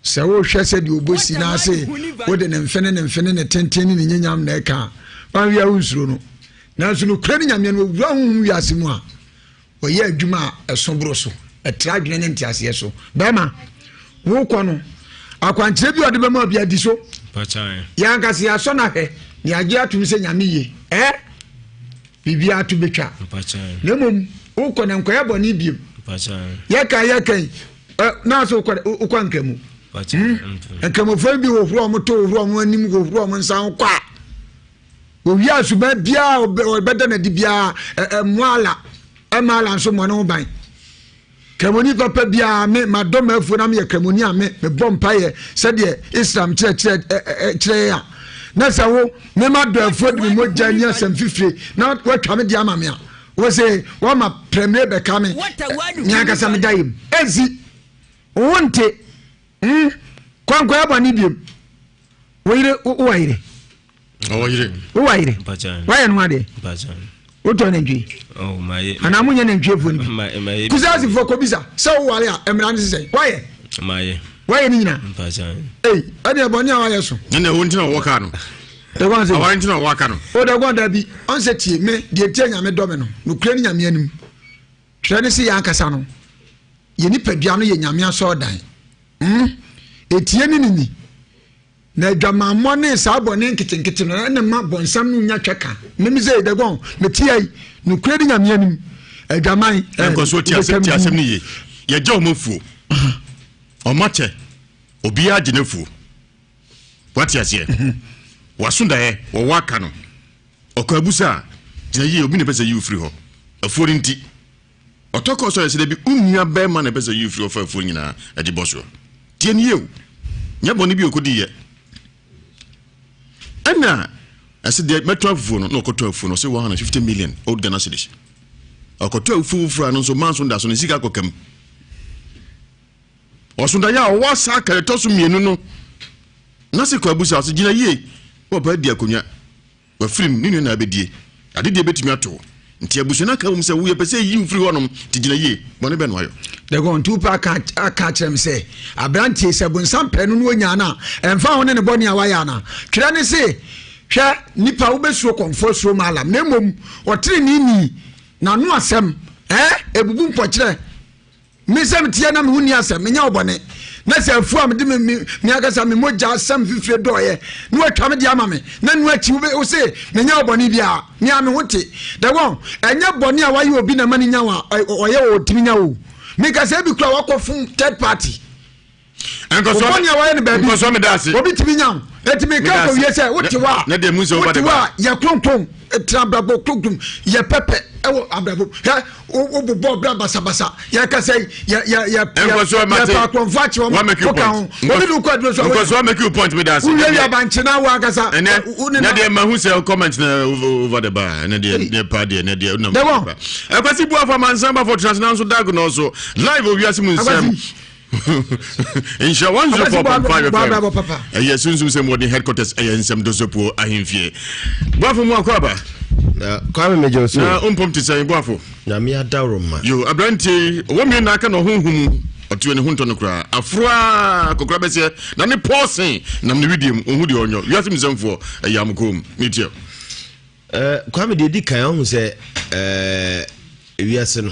se wo hwe se de obosi na se wo de ne mfene ne tenten ni nyanyam na eka wan wi awusuro no na so no kura ni nyame no wura hu ya asem a wo ye adwuma esobro so etra dwene ne ntiase so bema wo kɔ no akwankyere bi ɔde bɛma bia di so pachan ya nkase aso na hwɛ ni agye atum se nyame ye bibia atu betwa pachan nemom wo kɔ na nkoya bɔ ni biem pachan ya kan na so ukɔ nkamu pachan nkamu fa bi wo huro mo to huro mo anim wo huro mo nsan kwa wo wi asuba bia obeda na di bia muala amala nso mo no ban kamoni papa bia me madoma afu na me kamoni ame me bompa ye sede Islam kire ya na sawo me mado afu de mo janya sam fifire na watwa me dia amame a wo se wo ma premier be kame nya ka sam dayim ezi wonte kwankwa abani biem woyire pachan waye no ade pachan woto na ndwi oh my ana munye na ndwi efo ni my kuzazi fo kobisa so wale a emra nse sei waye ni nyina pachan ade aboni a waye so na wonti na woka no de gwan se awari na woka no o de gwan da bi on se tie me de tie nyame dome no no kure ni nyame anim twa ne se ya nkasa no ye ni padua no ye nyame aso dan etie ni na dwamammo ne sabone nkitenkite no na ma bonsam no nya tweka memi ze de gon metiai no kure di nyame anim adwaman enkoso ti asem ni ye ye gya omofuo omache obi agye nefuo wati ase wasunda ye wo waka no okabusa gina ye obi ne pese you free ho afuo nti otoko so yese de bi unnua be ma ne pese you free ho fa afuo nyina ade boso tie ni ye nya boni bi okodi ye ana ase de metro afuo no okoto afuo no say 150 million old Ghana cedis okoto afuo fura no so manso nda so ne sika kokam osunda ya wasa ka toso mienu no na se ko abusa so gina ye wo ba di akonya wa film ni na abedie ade de betumi ato nti abusu na ka wo se wo ye pese yi mfiri honom ti gina ye bone be no ayo de gon tupa aka chrem se abrantie se bonsam penu no nya na emfa ho ne bone awaya na twira ne se hwa nipa wo besuo konfo suo malam na mom otre ni na no asem ebubu mpokire mesem tie na me huni asem menya obone na se afu am de me akasa me moja asem fifire doye no atwa me de ama me na no achi wo se menya obone bia me ame hote de won enya bone a waye obi na mani nya wa oye o timi nya wo me ka se bi kura wakofun third party enkoso bone a waye ne ba bi enkoso me dase obi timi nya etimi ka ko wiese wote wa na de mu se wote wa ya kronkron trababo kronkron ya pepe ewo abrabo ya o bo bra basa ya ka say ya pa konfachi o ka ho obi du kwa so enkoso make you point me dase we ya banche na wa kasa na de ma hu se comment na over the bar na de pa de na de no enkosi bu afa mansamba for transnational so dag no so live Ewiase Mu Nsem Insha 104.5 FM. Yes, soon some more headquarters and some dosopo ahimfie. Bafo mu akwaba. Na kwame mejo so. Na umpom ti say bafo. Na me adawroma. Yo abranti wo me na aka no honhum otu ne hunto no kra. Afroa kokra bese na ne pause na me widim ohu de onyo. Ewiase Mu Nsem ayamkom. Metie. Kwame de di kan ho se Ewiase no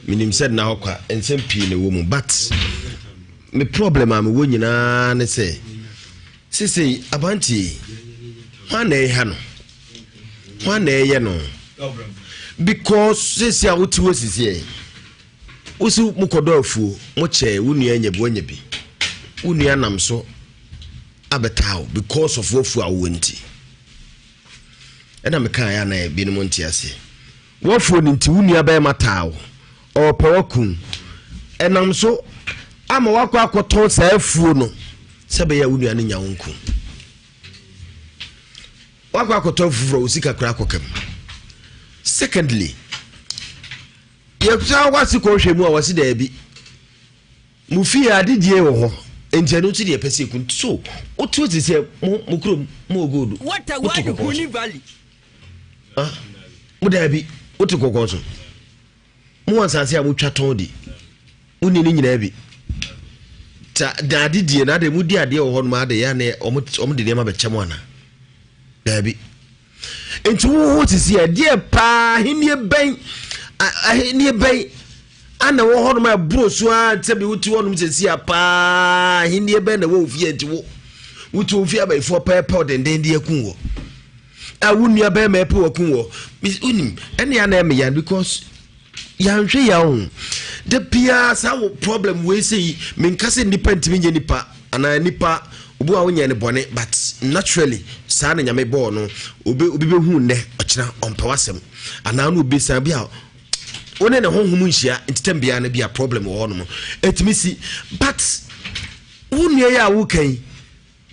minim said na hokwa ensem pii ne wo mu but me problem am wo nyina ne se sisi abanti hwana e ha no hwana e ye no because sisi a wuti wo sisi e usi mukodo afuo mo che wunua nyebo nyebi wunua nam so abetao because of wofu a wonti ena me kan ya na e bi no monti ase wofu ni nti wunua ba matao o pawakun enam so ama wakwa akoton sa afuo no sebe ya wunua ne nyawonku wakwa akoton fufuro usika kra akokam secondly yɛkusa wasi ko hwɛ mu a wasi da bi mu fi adidie wɔ hɔ enti no ti de pɛsɛ kun so otu ti sɛ mo krom mo ogodo what a wide Huni Valley mo da bi otu kokɔ so mo wansase a mo twa tɔn di uni ni nyina bi ta da adidie na de mu di ade wɔ hɔ no ma de ya ne ɔmo de ne ma bɛ kyɛm ana da bi enti wo ti sɛ de pa henie bɛn ahenie bɛn ana wo hɔ no ma bro so a tɛ bi wuti wɔnom sɛ sia pa henie bɛn na wo fie enti wo wuti wo fie abaifo pɛpɛ denden de akun wo a wunua bɛn ma pɛ wakun wo unim ɛne ana me yan because yanhwe ya ho de pia sa wo problem we say me nkase nipa ntimi nye nipa ana nipa obu a wonya ne bone but naturally sa na nyame bɔ no obi be hu ne ɔkyena ɔmpɛwasɛm ana no obi sa bia one ne honhom nhia entitam bia na bia problem wo no etimi si but wunua ya wo kan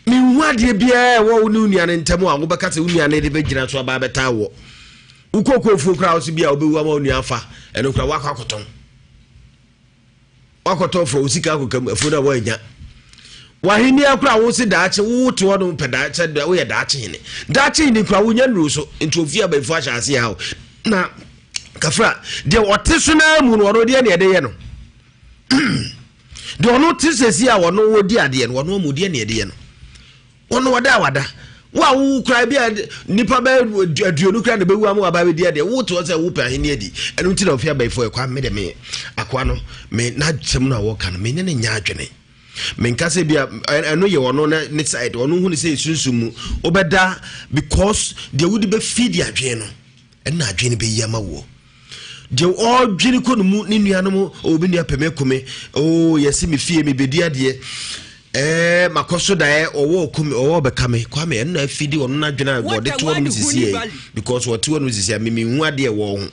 me huade bia wo nua ne ntam a wo bɛka sɛ wunua ne de bɛgyina so aba bɛta wo ukokofo kra wo si bia obi wa ma nua afa eno kra wakɔkɔtɔn fo usika akokam afo na wo anya wahini akra wo si daache wo to wo no pedaache wo ye daache ni kra wo nya nuru so nto ofia ba ifo ahyase ha na kafra de wote so na mu no ro de ne de ye no de ono tisesi a wono wo di ade no wono mu de ne de ye no wono wada wo kra bia nipa ba aduonu kra na bewu amu aba be di ade wo to se wo pa hini adi eno ti na ofia ba ifo kwa me de me akwa no me na kyem na wo kan me ne nya adwene menkase bia eno ye wono na ne side wono hu ne say sunsumu obeda because they would be feed ya adwen no ena adwen be yama wo de all dwene ko no mu ne nuanom obi ne apemekome oh yesi me fie me bedi ade makoso da owo kumi owo bekame kwa me ena feed wono na adwen go de to wono sisi because what wono sisi me hu ade wo ho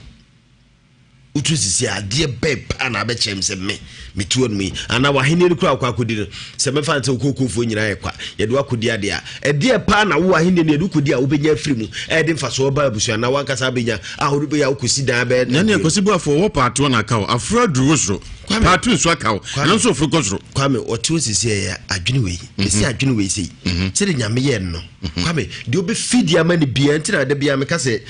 utu sisi ade bep ana be chem se me tuo no mi ana wahene kura kwa kodi se me fa nte kokofo nyina ye kwa ye de akodi ade a ede pa na wo wahene ne edukodi a wo benya afiri mu e de mfa so ba abusu ana wankasa benya ahodo be ya ukosi dan be na ne akosi bu afo wo pato na kawo afro duro so pato nso akawo no so ofo kosoro kwa me otu sisi ya adwene we esi adwene we sei se de nyame ye no kwa me de obe feed ya mani bia ntira de bia me ka se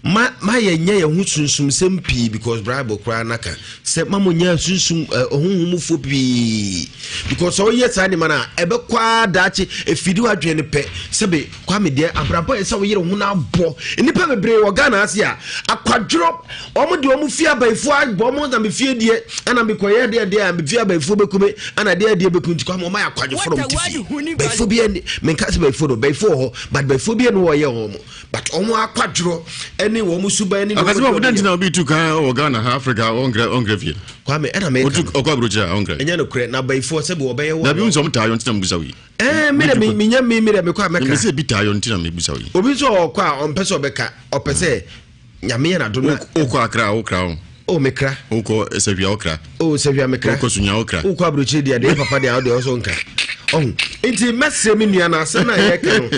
ma ye nya ye hu sunsum sempi because Bible kra naka se mamonya sunsum ohunhumufo bi because o yes ani mana ebe kwa dachi efidi wadwene pe sebe kwa me de abrabo ese wo yere hu na abo enipa bebre wo Ghana ase a akwadro omo de omo fia baifo agbo omo na me fie die ana me koye de a me fia baifo bekume ana de bekunti kwa mo ma akwadwo from tifi baifo bi me nka se baifo do baifo ho but baifo bi no wo ye ho but omo akwadro ni wo musuba ni akasiba budenti na obi tu kan o Ghana Africa ongrevi kwa me na me okwa brocha ongre enya no kre na baifo se be obaye wo na bi unso mtayo ntina mbusa wi me me kwa meka me se bitayo ntina me busa wi obi so okwa ompese obeka opese nyame na do na okwa akra okra o mekra oko sevia okra o sevia mekra oko sunya okra okwa brocha dia de papa dia o so nka enti messe me nua na ase na ye ka no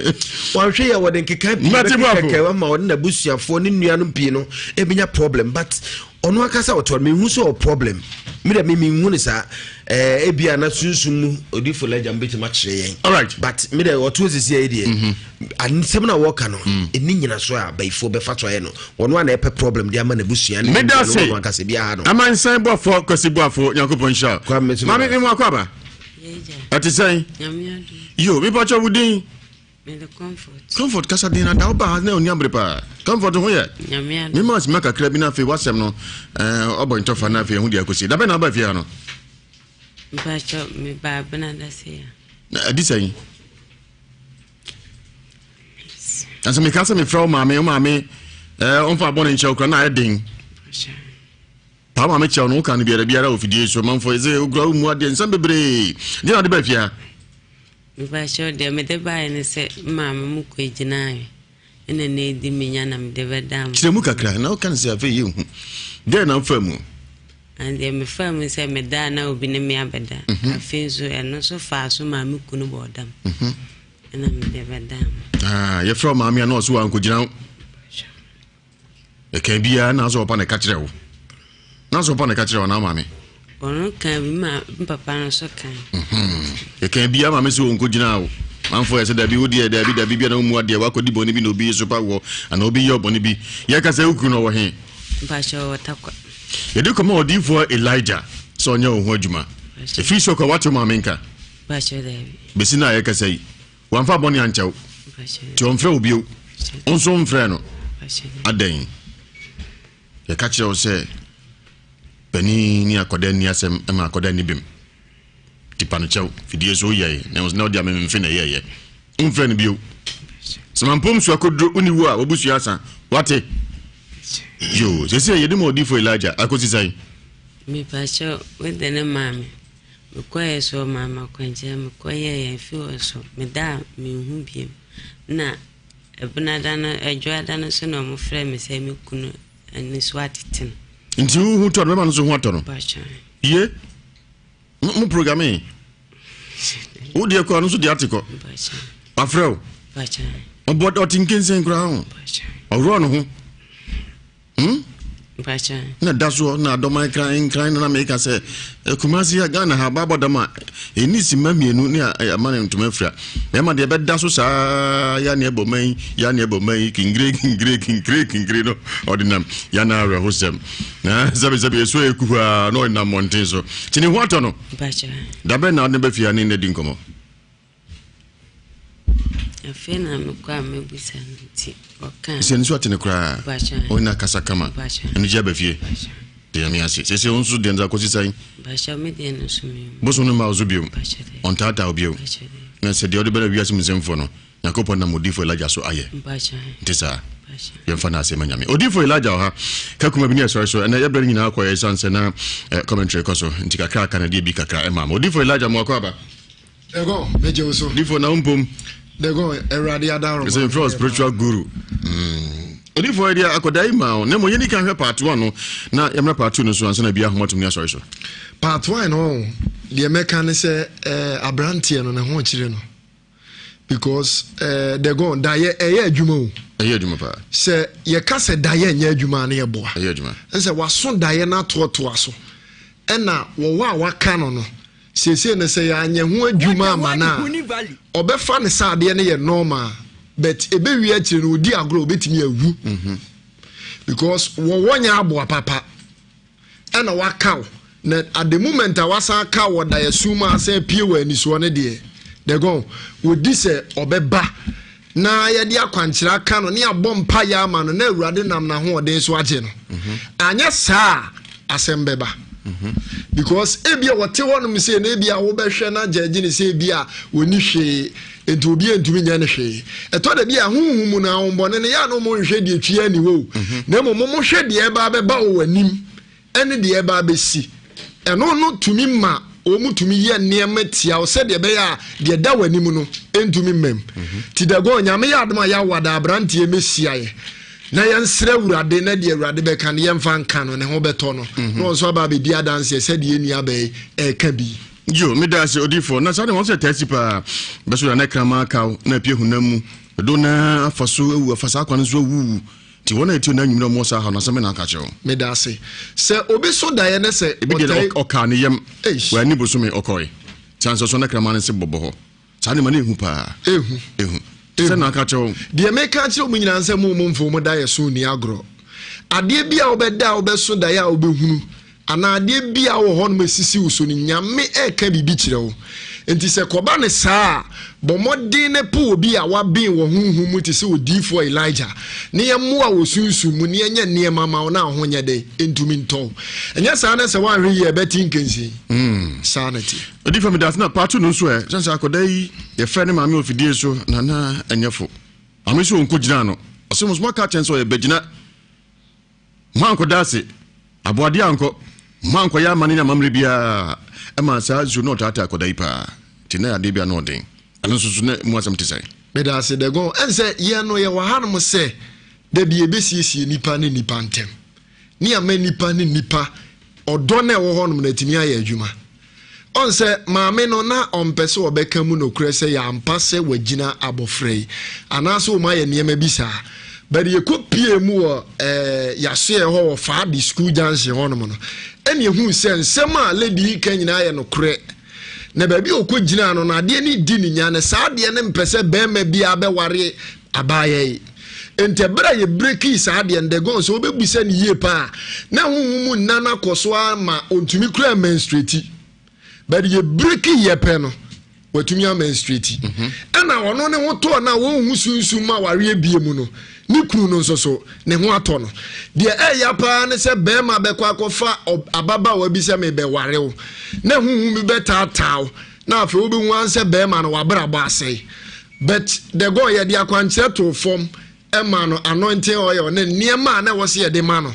wanhwe ya wode nkeka bi keka ma wode na busuafo ne nua no pie no ebenya problem but ono akasa oto me hu so problem me de me hu ne sa ebia na sunsum odifo leja mbeti ma kire yen alright but me de oto osisi e die anisem na wo ka no eni nyina so a baifo be fato ye no ono na epe problem de ama na busua ne no akasa bia ha no amansan bofo kwasibofo yakopon sha mama me mo akwaba ati say yo me pacho wudin me the comfort kasa din na da oba na oni ambre pa comfort ho ye me mas maka kra bi na fe wasem no obo ntofa na fe hu dia kosi da be na ba fe no pacho me ba bana da se na adi say asa me kasa me fra o mame on fa bon nche okra na edin Pama me chawo no kan biara ofidie so manfo eze ogura mu ade nsam bebre di na de ba fia ba sho de me de ba ne se mama mu ko ejinae ene ne di menya na me de bedam kire mu kakra na o kan se afa ye hu de na famu ande me famu se me da na obi ne me abeda afenzo eno so fa so mama ku no bodam ene me de bedam ye from mama na so an ko jina e kan bia na so pa na ka kire wo na so pon ka kire wana maame ono kan bi ma papa no so kan e kan bia maame so onko gina wo manfo ese da bi wodi da bi bia na mu ade wa kodi boni bi no bi so pa wo ana obi ye boni bi ye ka se ukuru no wo he ba sho watakwa ye de komo odi for Elijah so nya wo ho adwuma e fi so ko wato maame nka ba sho da bi besina ye ka sei wan fa boni anchew ba sho ti on fra obi o onso mfra no adan ye ka kire wo se bani ni akoda ni asem ma akoda ni bim tipano chew fidie so ye na was no dia me mfe na ye mfra ni bio samampom so akodro uniwu a obusu asa wate yo sese ye de mo di for Elijah akosi sai mi pa sho we de na mama me koye so mama kwanje me koye ye fi so me da me hu biem na ebuna dana ejo dana so no mo frɛ me sai me kunu ani swati tin nti hu to no ma no so hu ato no ye mo programme o de ko no so de atiko afrɛ ba cha o bod o tinkensen kra ho o ro no ho bacha na daso na adoma kran na make say kumasi ya Ghana ha babo dama enisi mamienu ni amane ntuma fra e ma de be daso sa ya ne ebomai kingre no ordinam ya na re hosem na zabe so ekuhu a no na mountain so tini hoto no bacha da be na ne be fia ni di nkomo afena me kwa me busa nti okan se nso atene kra o na kasa kama eni je ba fie de mi ase se onso de nza kosi sai bacha me de no sumi boso no ma ozubium on tata obio na se de ode bela Ewiase Mu Nsem fo no yakopon na modifo Elijah so aye bacha ntisa yemfa na ase manyame odifo Elijah ha ka kuma bi ne so na yebra nyina akoye sanse na commentary koso nti kakra kana de bi kakra e mama odifo Elijah mo akwa ba ego meje uso difo na umpom they go eradi adaro is a spiritual guru odi for idea akodai ma na mo yeni kan hwe part 1 no na yemra part 2 no so ansa na bia homatum ni so part 1 no the mechanic say abrantie no ne ho chire no because they go daye adwuma pa say ye ka say daye nya adwuma na ye boa adwuma nse waso daye na to aso ena wo wa waka no sese ne say anya ho adwuma mana obefa ne saade ne ye normal but ebe wi akire no odi agro obetimi awu because wo wonya abo papa ena waka na at the moment awasa ka wo da yasuma ase pie wa ni so ne de go wodi se obeba na ye de akwankyira ka no ne abompa ya ama no na awurade nam na ho ode so age no anya saa asembeba because ebia wote wonum se na ebia wo behwe na judge ni se ebia woni hwe ento obi entumi nya ne hwe eto da bia huhum na ombone ne ya no mo hwe de twia ni wo na mo hwe de e ba beba wo wanim ene de e ba besi eno no tumi ma o mutumi ye niema tia o se de be ya de da wanim no entumi mem ti da go nya me ya adoma ya wada abrantie mesia ye na yansre wurade na de awurade be kan ye mfa nka no ne ho beto no no so ba be dia dance se de eni abe ka bi yo me da se odifo na sa de won se testi pa be so na krama ka na pie hunamu do na afaso ewu afasa akwan so wu ti wona eti na nyumra mo sa ha na se me na ka che me da se obi so da ye ne se ebi de oka ne yem wa ni boso me okoy chance so na krama ne se bobo ho sa ne ma ne hu pa ehu se na ka che de me ka che o nyina nse mo mfo mo da ye so ni agro ade bia obeda obeso da ya obehunu ana ade bia wo ho no masisi uso ni nyame eka bibi kire wo enti se koba ne saa bomodin ne po obi a wabin wo hunhum ti se odifo Elijah ne yemmo a wo sunsun mu ne enya ne mama na ho nya de entumi nton enya saa na se wan hwe ye betin kensi sanity odifo me das na part no so e sense akodai ye frɛ ne maame ofidie so na enyefo ame so onko gina no ɔsemo so maka chen so ye begina man kodase aboade anko man ko ya mane na mamre bia e ma sa zu no tata akodai pa tina ade bia no den ano so ne mu asem tisai me da se de go ense ye no ye wa hanom se da bia besiesie nipa ne nipa ntem ni ama nipa ne nipa odo na wo honom na timi aye adwuma onse maame no na ompese obeka mu no kure se ya ampa se wagina abofrei anaso o ma ye niema bisa but ye could PM Yashe or Fadi school dancing on no. Any who sends Sema lady can I no cre. Never be okujina no na de ni dini nyane saa de ne mpese be ma bia be ware abaye entebra ye breaki saa de nde gon so obebusa ni ye pa na humu nana koso ama ontumi kura menstruate but ye breaki ye pe no watumi menstruate ana ono ne hoto na wo hu sunsun ma ware bie mu no ni kunu no so ne ho ato no de ya pa ne se be ma be kwa kofa ababa wa bi se me be ware wo na huhu bi betataw na afa obi hu anse be ma no wabra ba asai but the go ye dia kwanche to form e ma no anointing oil ne niema na wo se ye de ma no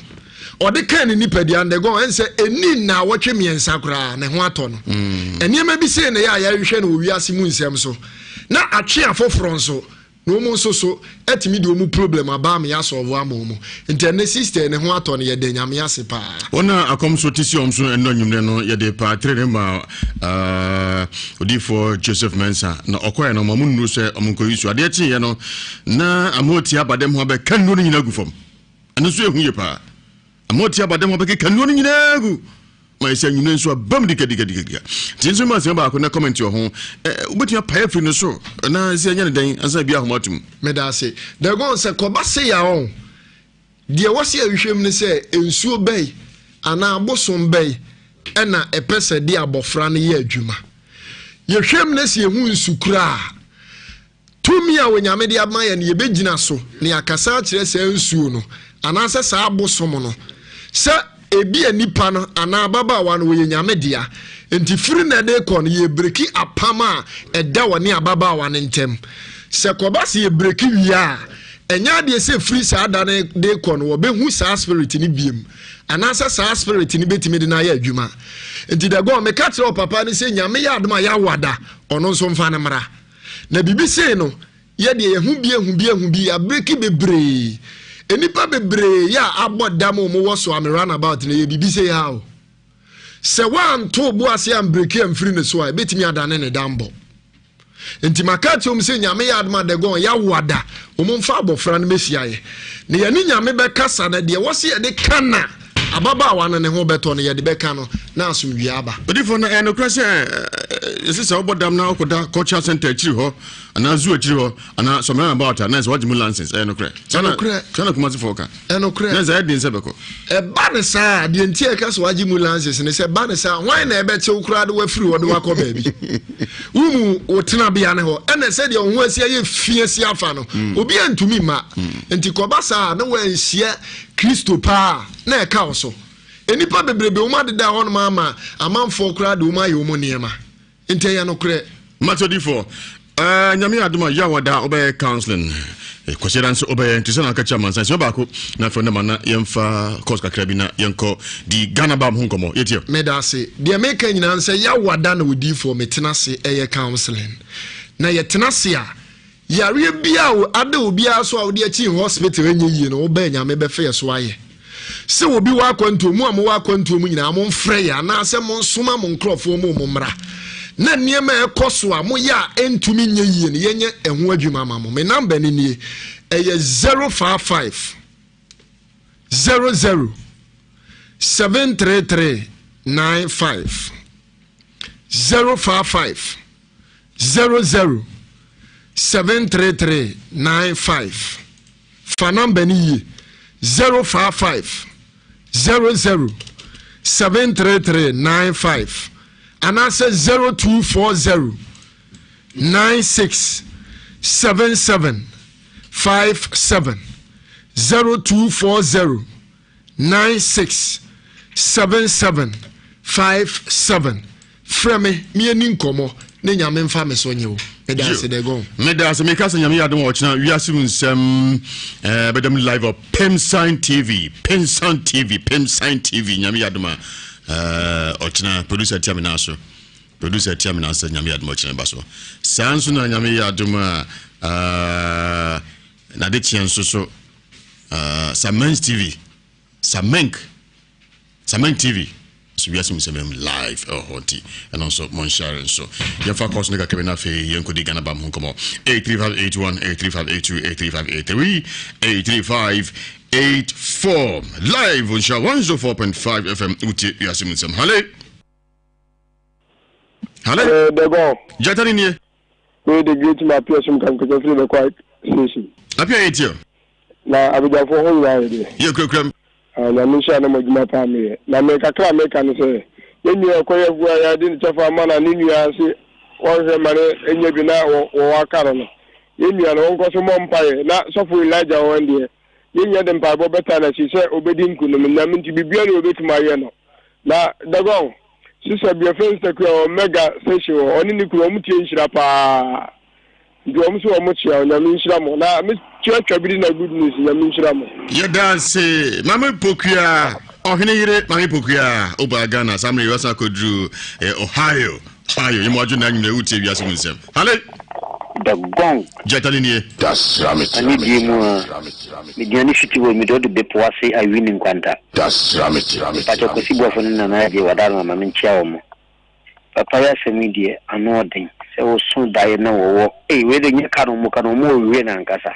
ode kan ni nipa dia the go ense eni na wotwe miensa kura ne ho ato no eniema bi se ne ya hwehwe no Ewiase Mu Nsem so na atwe afoforo so no mo so etimi de omu problem aba me ya solve amomo internet sister ne ho ato ne ye de nyame ase pa ona akom so tisi omso eno nwumne no ye de pa trere ma odi for Joseph Mensa na okoye no mamu nuru se omunko yisu ade ti ye no na amoti abadem ho be kan no nyina gu fom eno so ehu ye pa amoti abadem ho be kan no nyina gu ma ese nwumne so bam diga tinso ma se ba ko na comment yo ho obetia pa free no so na se anya ne den ansa bia homatum me da se de gon se ko ba se ya on de wo se ahwehwem ne se ensuo bei ana abosom bei ena epese de abofra ne ye adwuma ye hwem ne se ehu nsukura tumi a wonyame de ama ye ne ye begina so ne akasa kire se ensuo no ana se sa abosom no se ebi anipa no ana baba wa no ye nyame dia enti firi na de kon ye breki apama eda woni ababa wa ne ntem se koba se ye breki wia enya de se firi sa da ne de kon wo be hu sa spirit ni biem ana sa spirit ni betimi de na ya adwuma enti de go me ka tire papa ni se nyame ya adoma ya wada ono nso mfa ne mra na bibi se no ye de ye hu bi ya breki bebre enipa bebre ya abodam mo wo so am run about na ye bibi se ya o se wan to bo ase am break am free ne so a betimi adane ne dambo enti makati om se nyame ya adma de gon ya wada o mo mfa abofra ne mesia ye ne ye ni nyame be kasa na de wo se ye de kana ababa wana ne ho beto ne ye de be kano na asomdwe aba odifo na eno krase yesisa obodam na okoda culture center achiri ho ana zu achiri ho ana somewhere about na so wajimu license eno kre sana kuma se foka eno kre na za edin se beko ba ne sa de ntie ka so wajimu license ne se ba ne sa wan na ebe che ukura de wafiri wo de wakọ baabi umu otena bia ne ho ene se de ho asia ye fie sia afa no obi antumi ma enti ko ba sa na wan hia Kristo pa na e ka so enipa bebrebe o ma de da ho no mama amanfo kura de o ma ye o mo niema enti ya no kre matodifo nyame adoma ya wada obey counseling kwasiran so obey ntisana ka chairman sanse baako na fo na mana yemfa course kakra bi na yenko di Ghana bam honkomo yetio medase de meka nyina nse ya wada na odifo metenase eye counseling na ye tenase a yare bia o ada obi aso a odi achi hospital enye yie no obey nyame be fe so aye se obi wa kwanto mu am wa kwanto mu nyina mo mfre ya na ase mo nsoma mo nkrofo mo mra na niema ekoso a mo ya entumi nye yie ne yenye eho adwuma mamo me number ni nie eye 055 00 733 95 055 00 733 95 fa number ni 055 00 733 95 and answer 0240 96 77 57 0240 96 77 57 frame me ani nkomo ne nyame mfa me so nyewo medase de go medase me kasa nyame yadom ochina Ewiase Mu Nsem bedam live of Pemsign TV nyame yadom ochina producer tiamina so nyame yadom ochina baso sanso na nyame yadom na de chien so Samenk TV so Ewiase Mu Nsem live hoti and also mon share so yefa course no ka na fe yenko di Ghana bam honkomo 83581 83582 83583 83584 live on Share 104.5 FM uti Ewiase Mu Nsem. Hello Dego Jatani nie we the great my person can go through the quiet station apia etio na abija for home ya de ye krokram na me sha na magima pa me na me kakra me kan say yenu akoye gu ya de chafa mana ni nua ase won se mane enye bi na wo akara no yenu na won ko so mompaye na sofo Elijah won de yenu de mpa bo beta na si se obedi nkunu na minti bibia na obetuma ye no na Dego Sister be a friend that mega session on in the community in Shirapa. The almost so much on Yamin na Miss Church of good news in Yamin Shramo. You dance, Mamma Pokia, or Nhyira, Mamma Pokia, Obagana, somebody else I could do Ohio. You imagine that you would say Ewiase Mu Nsem. Hello? The gong. Jatalinie. That's Ramit. I need you more. The initiative will be the Poise I win in Quanta. That's Ramit. But you could see both in an idea what I'm a Minchao. Papa, a media, and no thing. So soon die no. Hey, whether you can't more win and Casa.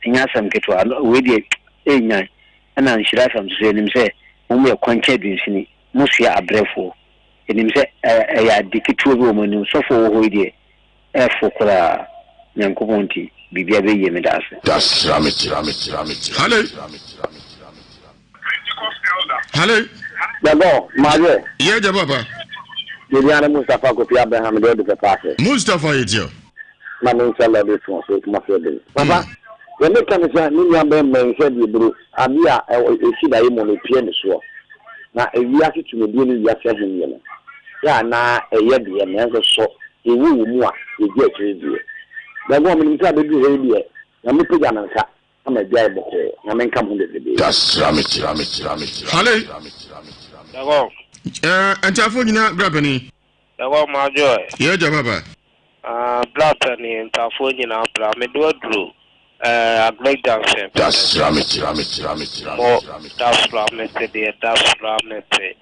And Yasam get to with it. And I'm sure I'm saying him say, only a quanted in Musia a brefo. And him say, I dictator woman who so for a Fokora Yankumonti, Bibia Medas. That's Ramit. Hello. Hello. Dego, Maje. Yeah, Jababa. Juliana Mustafa Kofi Abraham do the pass. Mustafa Etio. Manon Sala de France to my field. Papa, when they come to me men said you bro, Abia e si da yimo no pie ne so. Na Ewiase to me bi no Ewiase hin ye. Ya na eye de me nso so. Ewu mu a eji akiri na go me nta be du he die na me pega na nka ama bia boko na me nka mo de be that's Ramit. Hello Dago entafo nyina brabani Dago ma joy ye jababa brabani entafo nyina bra me do aduro break dance that's Ramit. Oh that's Ramit that's Ramit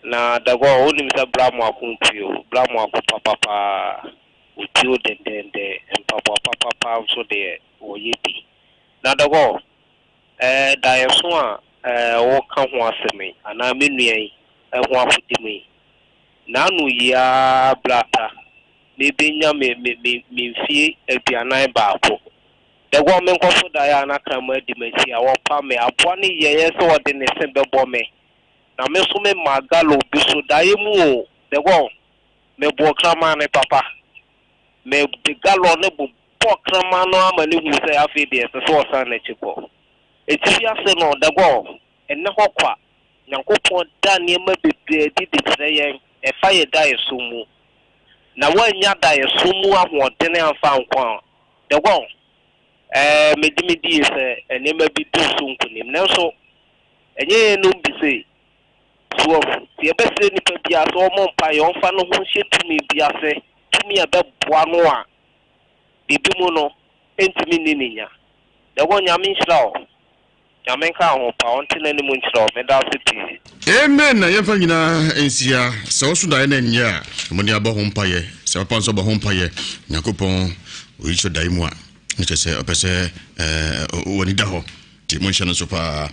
na Dago oni misa bramo akuntio bramo akupapa utio dendende papa so de oyedi na Dago dayeso a wo ka ho asemi ana menuan ho afudimi na anu ya blata me benya me fie aduanan baako Dago me nkofo da ya na kama di masi a wo pa me aboa ne yeye so wo de ne se bebo me na me so me magalo biso daye mu Dago me bo krama ne papa me de galo ne bo krama no amani hu se afi de se so san na chipo Ewiase no Dago enne hokwa nyankopon da ne ma bebre di de treyen e fa ye daye so mu na wanya daye so mu ahoden amfa nkwa Dago medimidi se enne ma bi do so nkunim na so enye no mbise so tie bese ni pa bia so mo mpa ye onfa no ho hyetumi bia se tumi abeboa no a bibi mu no entimi nininya Dago nyame nhyira nyame ka ho pa ontene ni mu nhyira me da seti amen na yefa nyina ensia se wo so da na nya mo ni aba ho mpa ye se papa so ba ho mpa ye nyakopon oyicho dai mu a nche opese woni da ho ti mo nhyira no so pa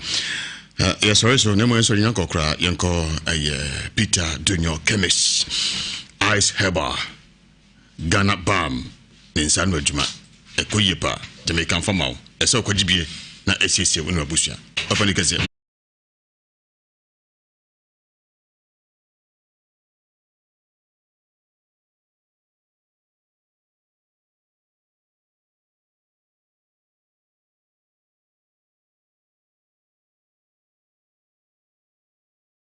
yes sorry so nemo so nyanko kra yanko Peter Dunyo chemist ice herbal Ghana balm ninsanu adwuma ekoyepa Jamaican farmer eso kwagibie na esiesie wonu abusia papa ni kase